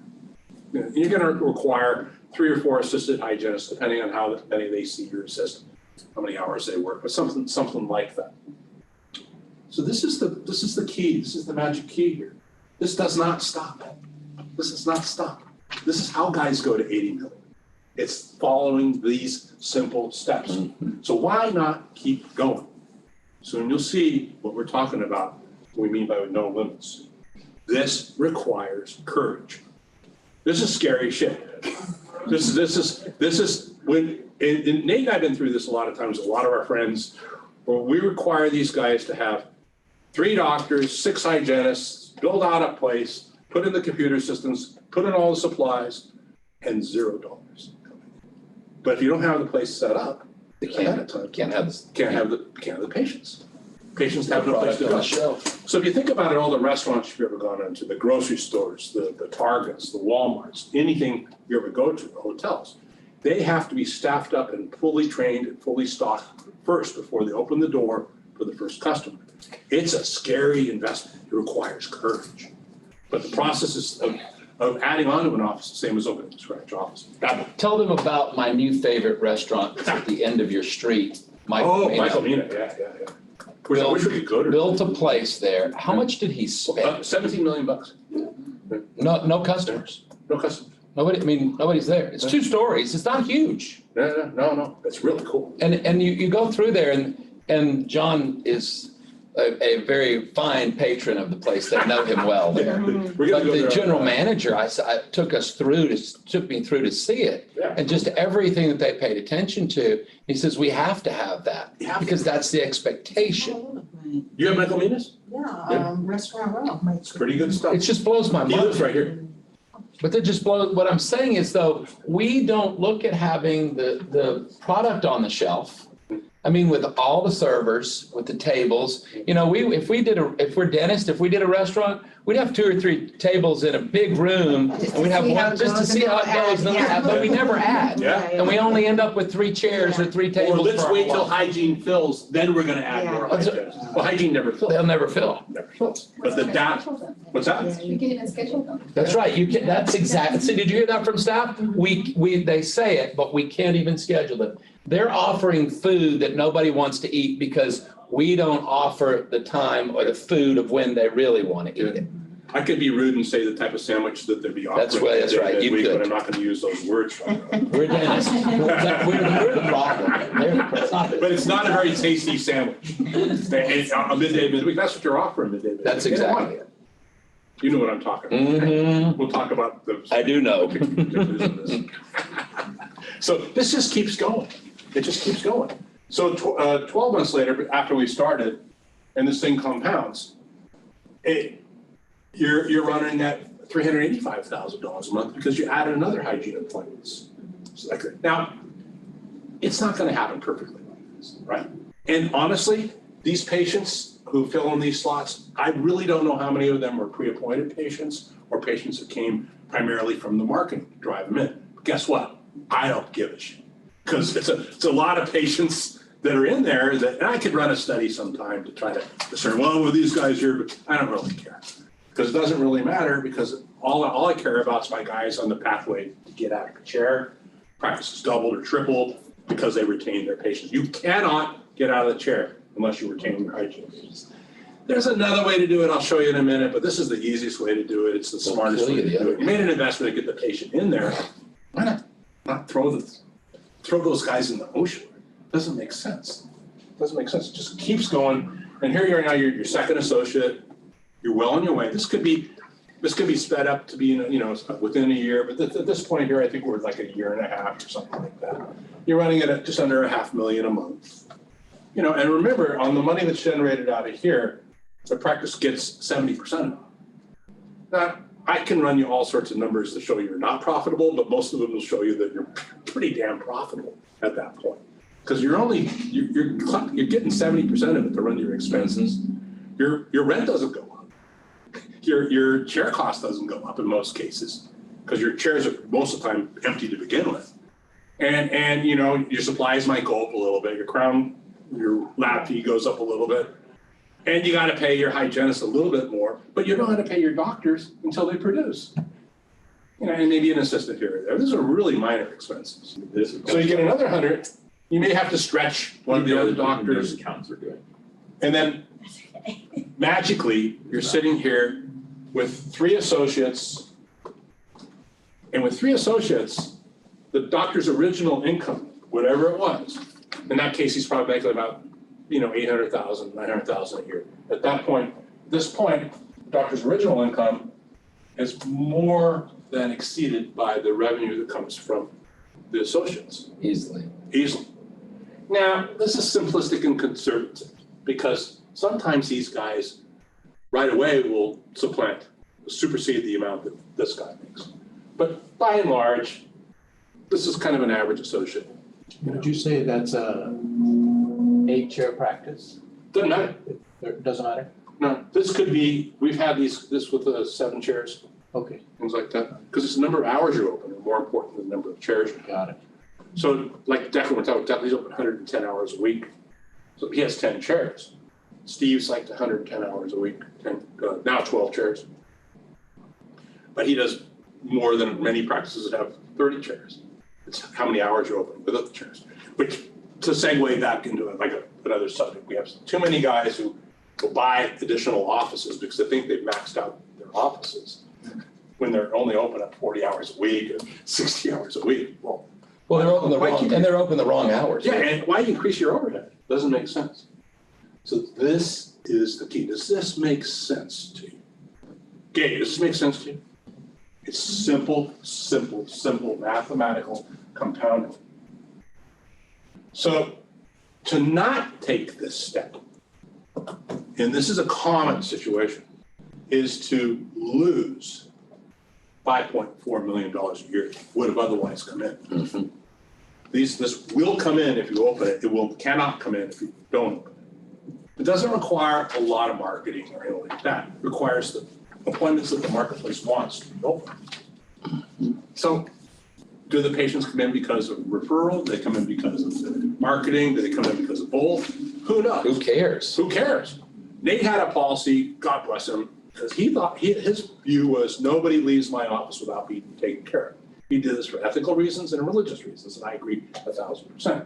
You're going to require 3 or 4 assistant hygienists, depending on how many they see your assistant, how many hours they work, but something like that. So this is the key. This is the magic key here. This does not stop. This does not stop. This is how guys go to 80 million. It's following these simple steps. So why not keep going? Soon you'll see what we're talking about, what we mean by no limits. This requires courage. This is scary shit. This is when, and Nate and I've been through this a lot of times. A lot of our friends Well, we require these guys to have 3 doctors, 6 hygienists, build out a place, put in the computer systems, put in all the supplies, and $0. But if you don't have the place set up They ahead of time, can't have this. can't have the patients. Patients have no place product to on go. the shelf. So if you think about it, all the restaurants you've ever gone into, the grocery stores, the Targets, the Walmarts, anything you ever go to, the hotels, they have to be staffed up and fully trained and fully stocked first before they open the door for the first customer. It's a scary investment. It requires courage. But the process of adding on to an office, the same as opening a scratch office. Tell them about my new favorite restaurant that's at the end of your street. Oh, Mina. Michael Mina, yeah. Which we could go to. Built a place there. How much did he spend? 17 million bucks. No customers. No customers. Nobody's there. It's 2 stories. It's not huge. No. It's really cool. And you go through there and John is a very fine patron of the place. They know him well there. We're gonna But go the there. general manager, took me through to see it. Yeah. And just everything that they paid attention to, he says, we have to have that You have to. because that's the expectation. You have Michael Mina's? Yeah, Restaurant Row. It's pretty good stuff. It just blows my He lives mind. right here. But that just blows, what I'm saying is though, we don't look at having the product on the shelf. I mean, with all the servers, with the tables, if we're dentists, if we did a restaurant, we'd have 2 or 3 tables in a big room. And we'd have one just to see how it goes, but we never add. Yeah. And we only end up with 3 chairs or 3 Or tables let's for our wait till lunch. hygiene fills, then we're gonna add more Yeah. hygiene. Well, hygiene never fills. They'll never fill. Never fills. But the what's that? You can even schedule them. That's right, that's exactly, see, did you hear that from staff? They say it, but we can't even schedule it. They're offering food that nobody wants to eat because we don't offer the time or the food of when they really want to eat it. I could be rude and say the type of sandwich that they'd be offering. That's right, that you week, could. But I'm not gonna use those words. We're dentists. We're the problem. It's not But it's not a very tasty sandwich. And a midday, midweek, that's what you're offering midday, midweek. That's exactly it. You know what I'm talking about. Mm-hmm. We'll talk about the. I do know. So this just keeps going. It just keeps going. So 12 months later, after we started, and this thing compounds, you're running at $385,000 a month because you added another hygiene appointments. Now, it's not going to happen perfectly like this, right? And honestly, these patients who fill in these slots, I really don't know how many of them were pre-appointed patients or patients that came primarily from the marketing to drive them in. But guess what? I don't give a shit. Because it's a lot of patients that are in there that, and I could run a study sometime to try to discern, well, with these guys here, but I don't really care. Because it doesn't really matter, because all I care about is my guys on the pathway to get out of the chair. Practice is doubled or tripled because they retain their patients. You cannot get out of the chair unless you retain your hygiene patients. There's another way to do it, I'll show you in a minute, but this is the easiest way to do it. It's the smartest way to do it. You made an investment to get the patient in there. Why not throw those guys in the ocean? Doesn't make sense. Doesn't make sense. It just keeps going. And here you are now, you're your second associate. You're well on your way. This could be sped up to be, within a year. But at this point here, I think we're like 1.5 years or something like that. You're running it at just under $500,000 a month. And remember, on the money that's generated out of here, the practice gets 70% of it. Now, I can run you all sorts of numbers to show you're not profitable, but most of them will show you that you're pretty damn profitable at that point. Because you're getting 70% of it to run your expenses. Your rent doesn't go up. Your chair cost doesn't go up in most cases, because your chairs are most of the time empty to begin with. And your supplies might go up a little bit. Your lab fee goes up a little bit. And you got to pay your hygienist a little bit more, but you don't have to pay your doctors until they produce. And maybe an assistant here or there. Those are really minor expenses. So you get another 100. You may have to stretch one of the other doctors. Accounts are doing. And then magically, you're sitting here with 3 associates. And with 3 associates, the doctor's original income, whatever it was, in that case, he's probably making about $800,000, $900,000 a year. At this point, the doctor's original income is more than exceeded by the revenue that comes from the associates. Easily. Now, this is simplistic and conservative because sometimes these guys right away will supersede the amount that this guy makes. But by and large, this is kind of an average associate. Would you say that's a 8-chair practice? Doesn't matter. It doesn't matter? No, this could be, we've had this with 7 chairs, Okay, things like that. Because it's the number of hours you're open are more important than the number of chairs you have. got it. So like Declan, we're talking, Declan's open 110 hours a week. So he has 10 chairs. Steve's like 110 hours a week, now 12 chairs. But he does more than many practices that have 30 chairs. It's how many hours you're open without the chairs. Which, to segue back into another subject, we have too many guys who will buy additional offices because they think they've maxed out their offices when they're only open at 40 hours a week or 60 hours a week. Well, Well, they're open the why wrong, keep- and they're open the wrong hours. yeah, and why increase your overhead? Doesn't make sense. So this is the key. Does this make sense to you? Gabe, does this make sense to you? It's simple mathematical compounding. So to not take this step, and this is a common situation, is to lose $5.4 million a year would have otherwise come in. Mhm. This will come in if you open it. It cannot come in if you don't open it. It doesn't require a lot of marketing or anything like that. It requires the appointments that the marketplace wants to be open. So do the patients come in because of referral? Do they come in because of marketing? Do they come in because of both? Who knows? Who cares? Who cares? Nate had a policy, God bless him, because he thought, his view was nobody leaves my office without being taken care of. He did this for ethical reasons and religious reasons, and I agree 1,000%.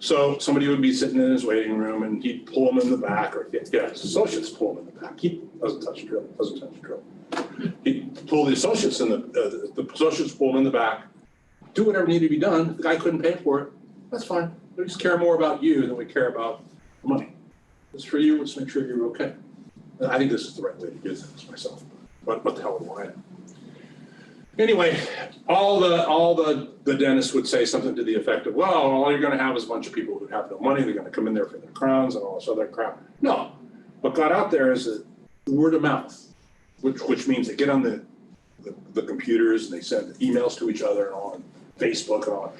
So somebody would be sitting in his waiting room and he'd pull him in the back, or his associates pull him in the back. He doesn't touch drill, He'd pull the associates in the associates pull him in the back, do whatever needed to be done. If the guy couldn't pay for it, that's fine. We just care more about you than we care about the money. It's for you, let's make sure you're okay. And I think this is the right way to do things myself. What the hell do I know? Anyway, all the dentists would say something to the effect of, well, all you're gonna have is a bunch of people who have no money, they're gonna come in there for their crowns and all this other crap. No, what got out there is the word of mouth, which means they get on the computers and they send emails to each other and on Facebook and all.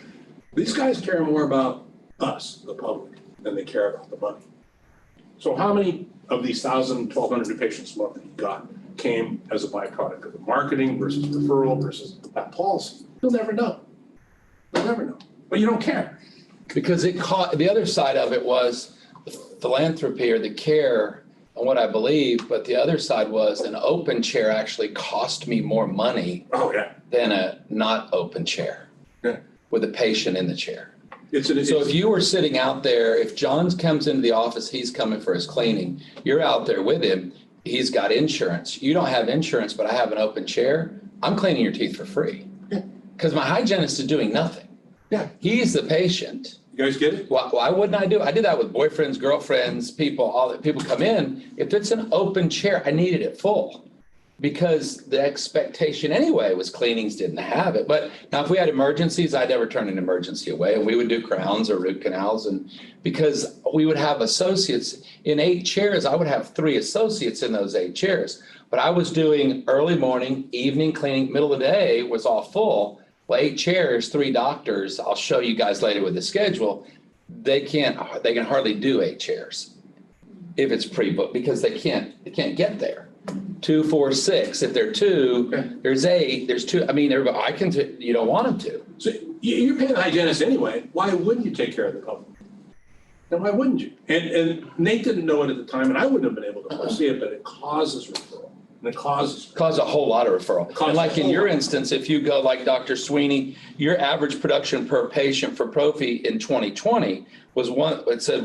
These guys care more about us, the public, than they care about the money. So how many of these 1,000, 1,200 new patients a month that you got came as a byproduct of the marketing versus referral versus that policy? You'll never know. You'll never know. But you don't care. Because the other side of it was the philanthropy or the care and what I believe, but the other side was an open chair actually cost me more money Oh, yeah. than a not open chair. Yeah. With a patient in the chair. It's So if you were sitting out there, if John comes into the office, he's coming for his cleaning, you're out there with him, he's got insurance. You don't have insurance, but I have an open chair, I'm cleaning your teeth for free. Yeah. Because my hygienist is doing nothing. Yeah. He's the patient. You guys get it? Why wouldn't I do it? I did that with boyfriends, girlfriends, people, all that people come in. If it's an open chair, I needed it full. Because the expectation anyway was cleanings didn't have it. But now if we had emergencies, I'd never turn an emergency away, and we would do crowns or root canals. And because we would have associates in 8 chairs, I would have 3 associates in those 8 chairs. But I was doing early morning, evening cleaning, middle of the day was all full. Well, 8 chairs, 3 doctors, I'll show you guys later with the schedule. They can hardly do 8 chairs if it's pre-booked because they can't get there. 2, 4, 6. If they're 2, Okay. there's 8, there's 2. I mean, everybody, you don't want them to. So you're paying the hygienist anyway. Why wouldn't you take care of the public? And why wouldn't you? And Nate didn't know it at the time, and I wouldn't have been able to foresee it, but it causes referral. And it causes. Cause a whole lot of referral. Cause And like a in whole your lot. instance, if you go like Dr. Sweeney, your average production per patient for Profi in 2020 was it said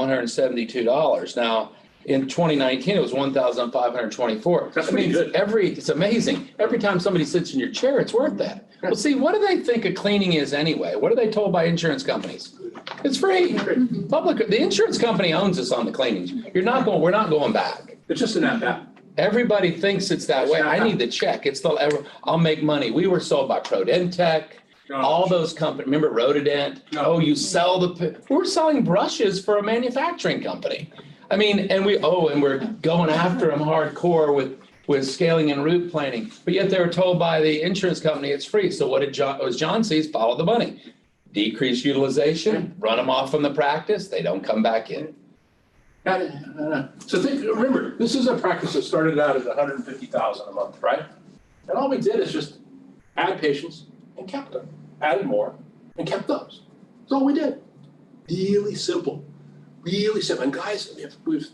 $1,172. Now, in 2019, it was $1,524. That's I mean, pretty good. it's amazing. Every time somebody sits in your chair, it's worth that. Well, see, what do they think a cleaning is anyway? What are they told by insurance companies? It's free. The insurance company owns us on the cleanings. We're not going back. It's just an app. Everybody thinks it's that way. I need the check. I'll make money. We were sold by ProDentech. All those companies, remember Rhododent? No. Oh, you sell we're selling brushes for a manufacturing company. I mean, and we're going after them hardcore with scaling and route planning. But yet they were told by the insurance company it's free. So what did John sees? Follow the money. Decrease utilization, run them off from the practice, they don't come back in. So remember, this is a practice that started out at 150,000 a month, right? And all we did is just add patients and kept them, added more and kept those. That's all we did. Really simple, really simple. And guys, we've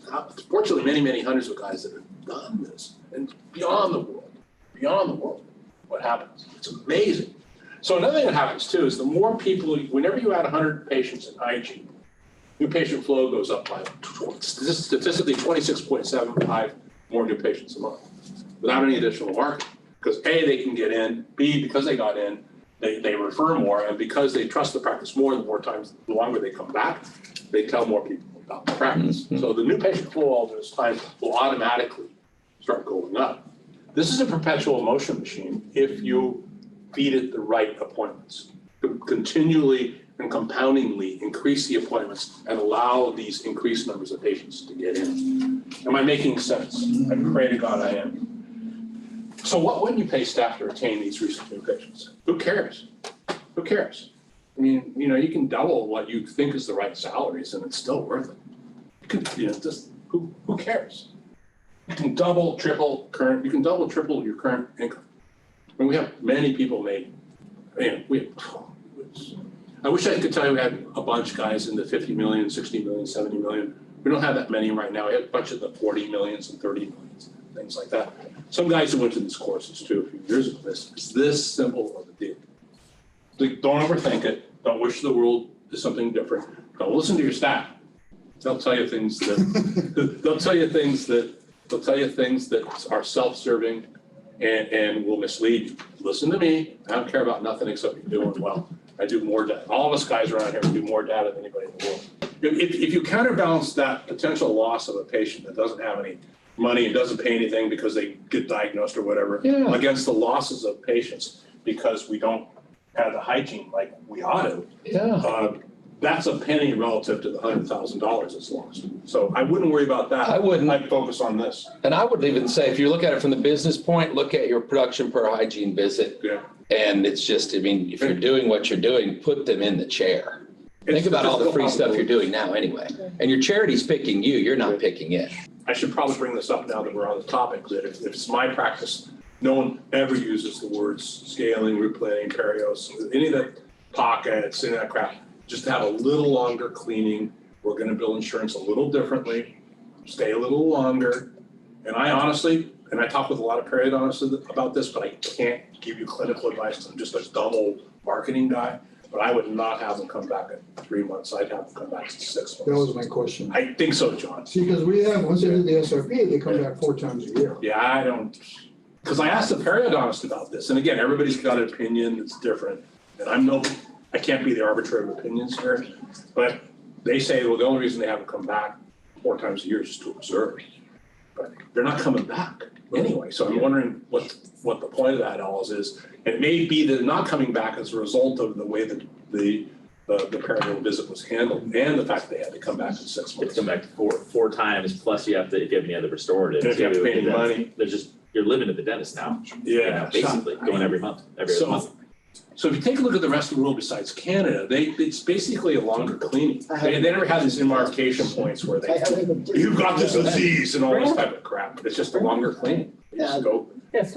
fortunately many hundreds of guys that have done this, and beyond the world, what happens? It's amazing. So another thing that happens too is the more people, whenever you add 100 patients in hygiene, new patient flow goes up by statistically 26.75 more new patients a month without any additional marketing. Because A, they can get in, B, because they got in, they refer more, and because they trust the practice more, the longer they come back, they tell more people about the practice. Mm-hmm. So the new patient flow all this time will automatically start going up. This is a perpetual motion machine if you feed it the right appointments. Continually and compoundingly increase the appointments and allow these increased numbers of patients to get in. Am I making sense? I pray to God I am. So what wouldn't you pay staff to retain these recent new patients? Who cares? Who cares? I mean, you can double what you think is the right salaries and it's still worth it. Who cares? You can double, triple your current income. I mean, we have many people I wish I could tell you we had a bunch of guys in the 50 million, 60 million, 70 million. We don't have that many right now. We have a bunch of the 40 millions and 30 millions, things like that. Some guys who went to these courses too a few years ago. It's this simple of a deal. Don't overthink it. Don't wish the world is something different. Don't listen to your staff. They'll tell you things that are self-serving and will mislead you. Listen to me. I don't care about nothing except you're doing well. I do more data. All of us guys around here do more data than anybody in the world. If you counterbalance that potential loss of a patient that doesn't have any money and doesn't pay anything because they get diagnosed or whatever, against the losses of patients because we don't have the hygiene like we ought to, that's a penny relative to the $100,000 that's lost. So I wouldn't worry about that. I wouldn't. I'd focus on this. And I would even say, if you look at it from the business point, look at your production per hygiene visit. Yeah. And it's just, if you're doing what you're doing, put them in the chair. Think about all the free stuff you're doing now anyway. And your charity's picking you, you're not picking it. I should probably bring this up now that we're on the topic, that if it's my practice, no one ever uses the words scaling, route planning, perios, any of that pockets, any of that crap. Just to have a little longer cleaning. We're going to bill insurance a little differently, stay a little longer. And I honestly, and I talk with a lot of periodontists about this, but I can't give you clinical advice. I'm just a dumb marketing guy. But I would not have them come back at 3 months. I'd have them come back at 6 months. That was my question. I think so, John. See, because once they do the SRP, they come back 4 times a year. Yeah, I don't, because I asked the periodontist about this. And again, everybody's got an opinion that's different. And I can't be the arbiter of opinions here, but they say, well, the only reason they haven't come back 4 times a year is just to observe. But they're not coming back anyway. So I'm wondering what the point of that all is. It may be that they're not coming back as a result of the way that the periodontal visit was handled and the fact that they had to come back in 6 months. It's come back four times, plus you have to, if you have any other restorative. And if you have to pay any that's- money. You're living at the dentist now. Yeah. Basically, going every month, every other month. So if you take a look at the rest of the world besides Canada, it's basically a longer cleaning. They never have these embarkation points where you've got this disease and all this type of crap. It's just a longer cleaning. You just go.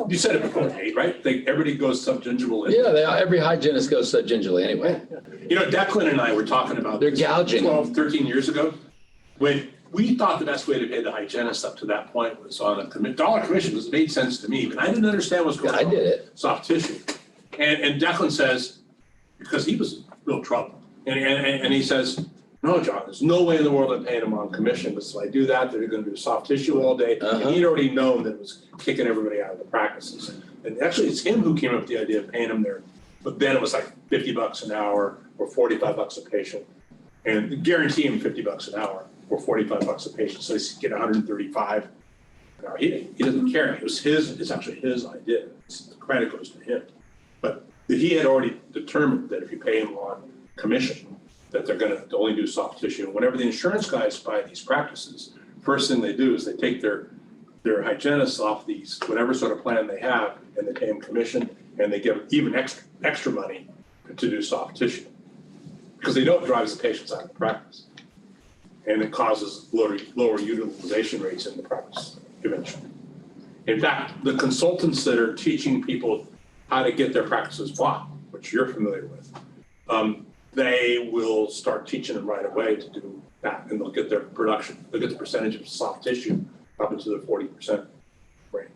You said it before, Nate, right? Everybody goes subgingival. Every hygienist goes subgingially anyway. Declan and I were talking about They're this gouging. 12, 13 years ago, when we thought the best way to pay the hygienist up to that point was on a dollar commission, because it made sense to me, but I didn't understand what's going on. I did it. Soft tissue. And Declan says, because he was in real trouble, and he says, no, John, there's no way in the world I'm paying them on commission, but if I do that, they're going to do soft tissue all day. And he'd already known that it was kicking everybody out of the practices. And actually, it's him who came up with the idea of paying them there. But then it was like $50 an hour or $45 a patient, and guarantee him $50 an hour or $45 a patient. So he's get $135 an hour. He doesn't care. It's actually his idea. The credit goes to him. But that he had already determined that if you pay them on commission, that they're gonna only do soft tissue. And whenever the insurance guys buy these practices, first thing they do is they take their hygienists off these, whatever sort of plan they have, and they pay them commission, and they give them even extra money to do soft tissue. Because they know it drives the patients out of the practice. And it causes lower utilization rates in the practice eventually. In fact, the consultants that are teaching people how to get their practices bought, which you're familiar with, they will start teaching them right away to do that, and they'll get their production, they'll get the percentage of soft tissue up into the 40% range.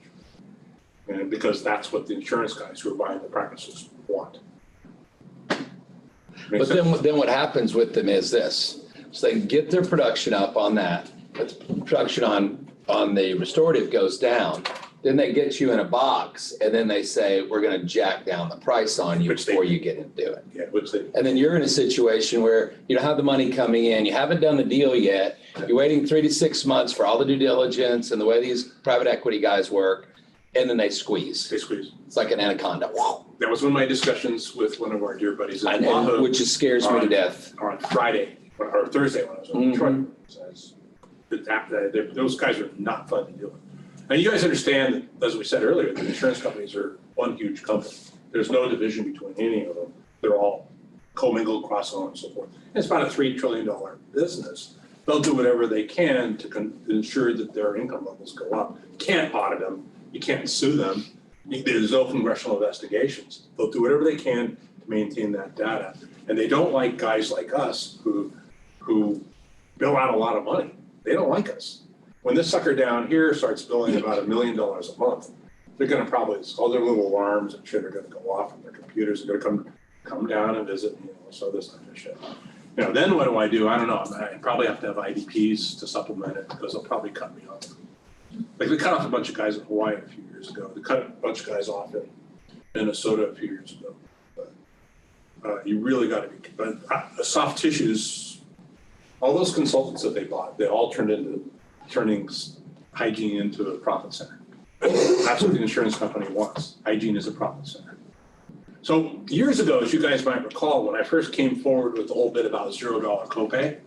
And because that's what the insurance guys who are buying the practices want. But then what happens with them is this. So they get their production up on that, but the production on the restorative goes down. Then they get you in a box and then they say, we're gonna jack down the price on you before you get into it. Yeah, which they, And then you're in a situation where you don't have the money coming in, you haven't done the deal yet, you're waiting 3 to 6 months for all the due diligence and the way these private equity guys work, and then they squeeze. they squeeze. It's like an anaconda. That was one of my discussions with one of our dear buddies in I know, Oahu which just scares me to death. on Friday or Thursday when I was in Detroit. Those guys are not fun to deal with. And you guys understand that, as we said earlier, the insurance companies are one huge company. There's no division between any of them. They're all commingled, cross-owned, and so forth. And it's about a $3 trillion business. They'll do whatever they can to ensure that their income levels go up. You can't audit them. You can't sue them. There's no congressional investigations. They'll do whatever they can to maintain that data. And they don't like guys like us who bill out a lot of money. They don't like us. When this sucker down here starts billing about $1 million a month, they're gonna probably, all their little alarms and shit are gonna go off, and their computers are gonna come down and visit, so this type of shit. Then what do? I don't know. I probably have to have IDPs to supplement it because they'll probably cut me off. Like they cut off a bunch of guys in Hawaii a few years ago. They cut a bunch of guys off in Minnesota a few years ago. But you really got to be. But soft tissues, all those consultants that they bought, they all turned into turning hygiene into a profit center. That's what the insurance company wants. Hygiene is a profit center. So years ago, as you guys might recall, when I first came forward with the whole bit about $0 copay,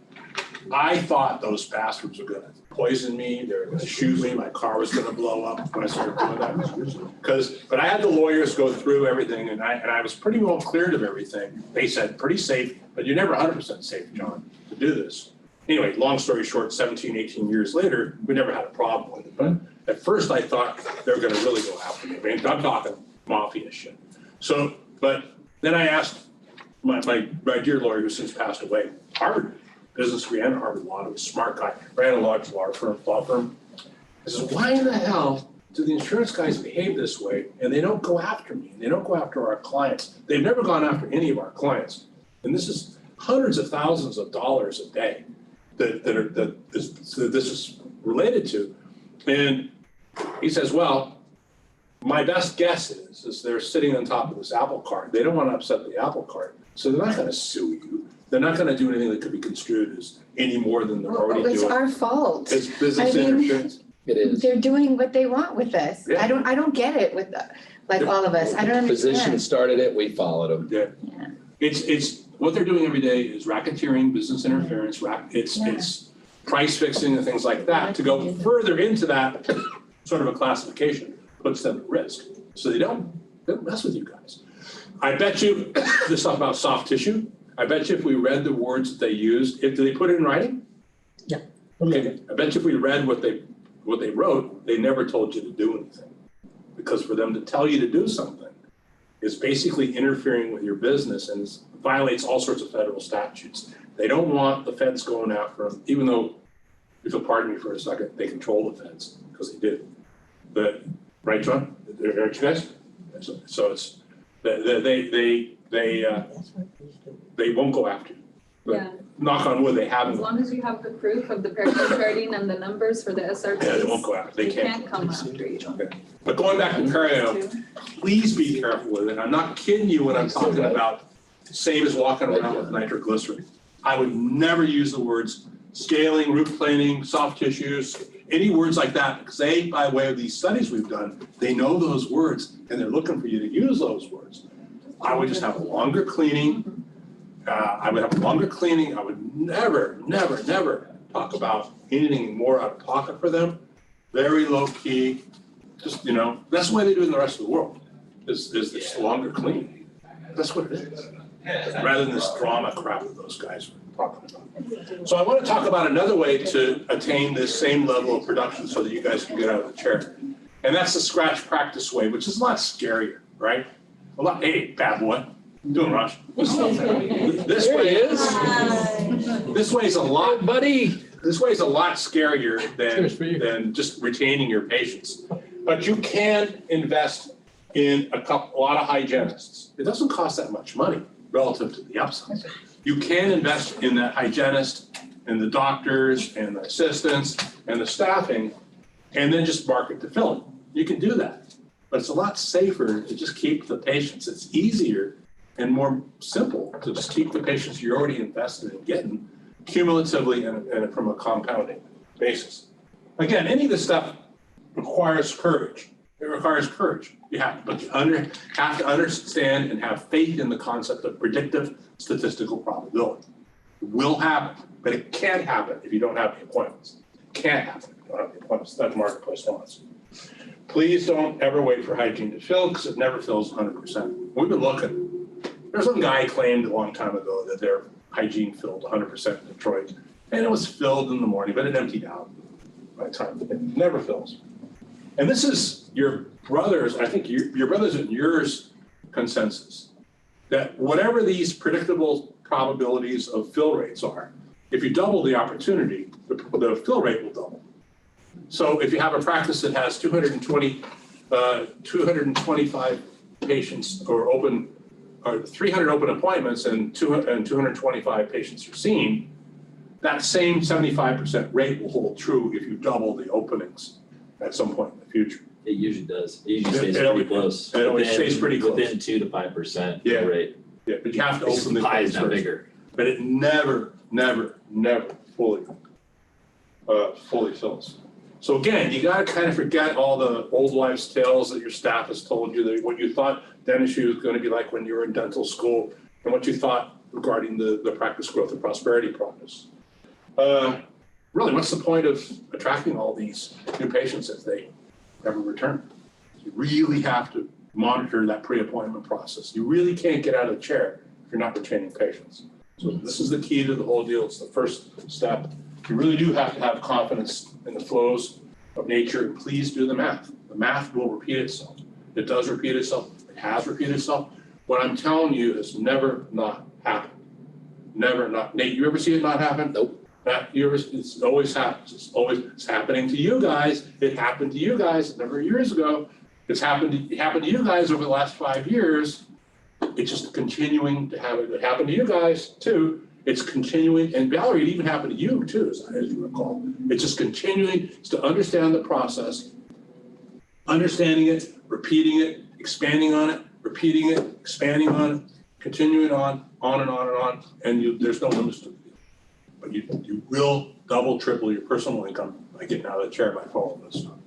I thought those bastards were going to poison me. They were going to shoot me. My car was going to blow up when I started doing that. But I had the lawyers go through everything, and I was pretty well cleared of everything. They said pretty safe, but you're never 100% safe, John, to do this. Anyway, long story short, 17, 18 years later, we never had a problem with it. But at first, I thought they were going to really go after me. I mean, I'm talking mafia shit. So, but then I asked my dear lawyer, who since passed away, Harvard business degree and Harvard Law, he was a smart guy, ran a large law firm. I said, why in the hell do the insurance guys behave this way and they don't go after me? And they don't go after our clients. They've never gone after any of our clients. And this is hundreds of thousands of dollars a day that this is related to. And he says, well, my best guess is they're sitting on top of this apple cart. They don't want to upset the apple cart. So they're not going to sue you. They're not going to do anything that could be construed as any more than they're already doing. It's our fault. It's business interference. It is. They're doing what they want with us. Yeah. I don't get it with, like all of us. I don't Physicians understand. started it, we followed them. Yeah. It's what they're doing every day is racketeering, business interference, it's price fixing and things like that. To go further into that sort of a classification puts them at risk. So they don't mess with you guys. I bet you this stuff about soft tissue, I bet you if we read the words that they used, did they put it in writing? Yeah. Okay. I bet you if we read what they wrote, they never told you to do anything. Because for them to tell you to do something is basically interfering with your business and violates all sorts of federal statutes. They don't want the feds going after them, even though, if you'll pardon me for a second, they control the feds, because they do. But, right, John? Aren't you guys? So it's, they won't go after you. But Yeah. knock on wood, they haven't. As long as you have the proof of the parallel charting and the numbers for the SRTs. Yeah, they won't go after, they They can't. can't come after you. But going back to perio, please be careful with it. I'm not kidding you when I'm talking about same as walking around with nitroglycerin. I would never use the words scaling, root planing, soft tissues, any words like that, because they, by way of these studies we've done, they know those words and they're looking for you to use those words. I would just have a longer cleaning. I would have a longer cleaning. I would never talk about anything more out of pocket for them. Very low key, just, that's the way they do it in the rest of the world, is this longer cleaning. That's what it is. Rather than this drama crap that those guys are talking about. So I want to talk about another way to attain this same level of production so that you guys can get out of the chair. And that's the scratch practice way, which is a lot scarier, right? Hey, bad boy, doing Raj. This way is. This way is a lot, buddy. This way is a lot scarier than just retaining your patients. But you can invest in a lot of hygienists. It doesn't cost that much money relative to the upside. You can invest in that hygienist and the doctors and the assistants and the staffing, and then just market to fill it. You can do that, but it's a lot safer to just keep the patients. It's easier and more simple to just keep the patients you're already invested in getting cumulatively and from a compounding basis. Again, any of this stuff requires courage. It requires courage. You have to understand and have faith in the concept of predictive statistical probability. It will happen, but it can't happen if you don't have the appointments. It can't happen if you don't have the appointments. That's marketplace wants. Please don't ever wait for hygiene to fill, because it never fills 100%. We've been looking. There's some guy claimed a long time ago that their hygiene filled 100% in Detroit, and it was filled in the morning, but it emptied out by the time. It never fills. And this is your brothers, I think your brothers and yours consensus, that whatever these predictable probabilities of fill rates are, if you double the opportunity, the fill rate will double. So if you have a practice that has 225 patients or 300 open appointments and 225 patients are seen, that same 75% rate will hold true if you double the openings at some point in the future. It usually does. It usually stays pretty close. It always stays pretty close. Within 2 to 5% Yeah. rate. Yeah, but you have to It's open the pie is first. not bigger. But it never fully fills. So again, you gotta kind of forget all the old wives' tales that your staff has told you, that what you thought dentistry was gonna be like when you were in dental school, and what you thought regarding the practice growth and prosperity process. Really, what's the point of attracting all these new patients if they never return? You really have to monitor that pre-appointment process. You really can't get out of the chair if you're not retaining patients. So this is the key to the whole deal. It's the first step. You really do have to have confidence in the flows of nature, and please do the math. The math will repeat itself. It does repeat itself. It has repeated itself. What I'm telling you has never not happened. Never not. Nate, you ever see it not happen? Nope. It's always happens. It's happening to you guys. It happened to you guys a number of years ago. It happened to you guys over the last 5 years. It's just continuing to happen. It happened to you guys too. It's continuing, and Valerie, it even happened to you too, as you recall. It's just continuing to understand the process, understanding it, repeating it, expanding on it, repeating it, expanding on it, continuing on and on and on, and there's no limits to it. But you will double, triple your personal income by getting out of the chair by following this stuff.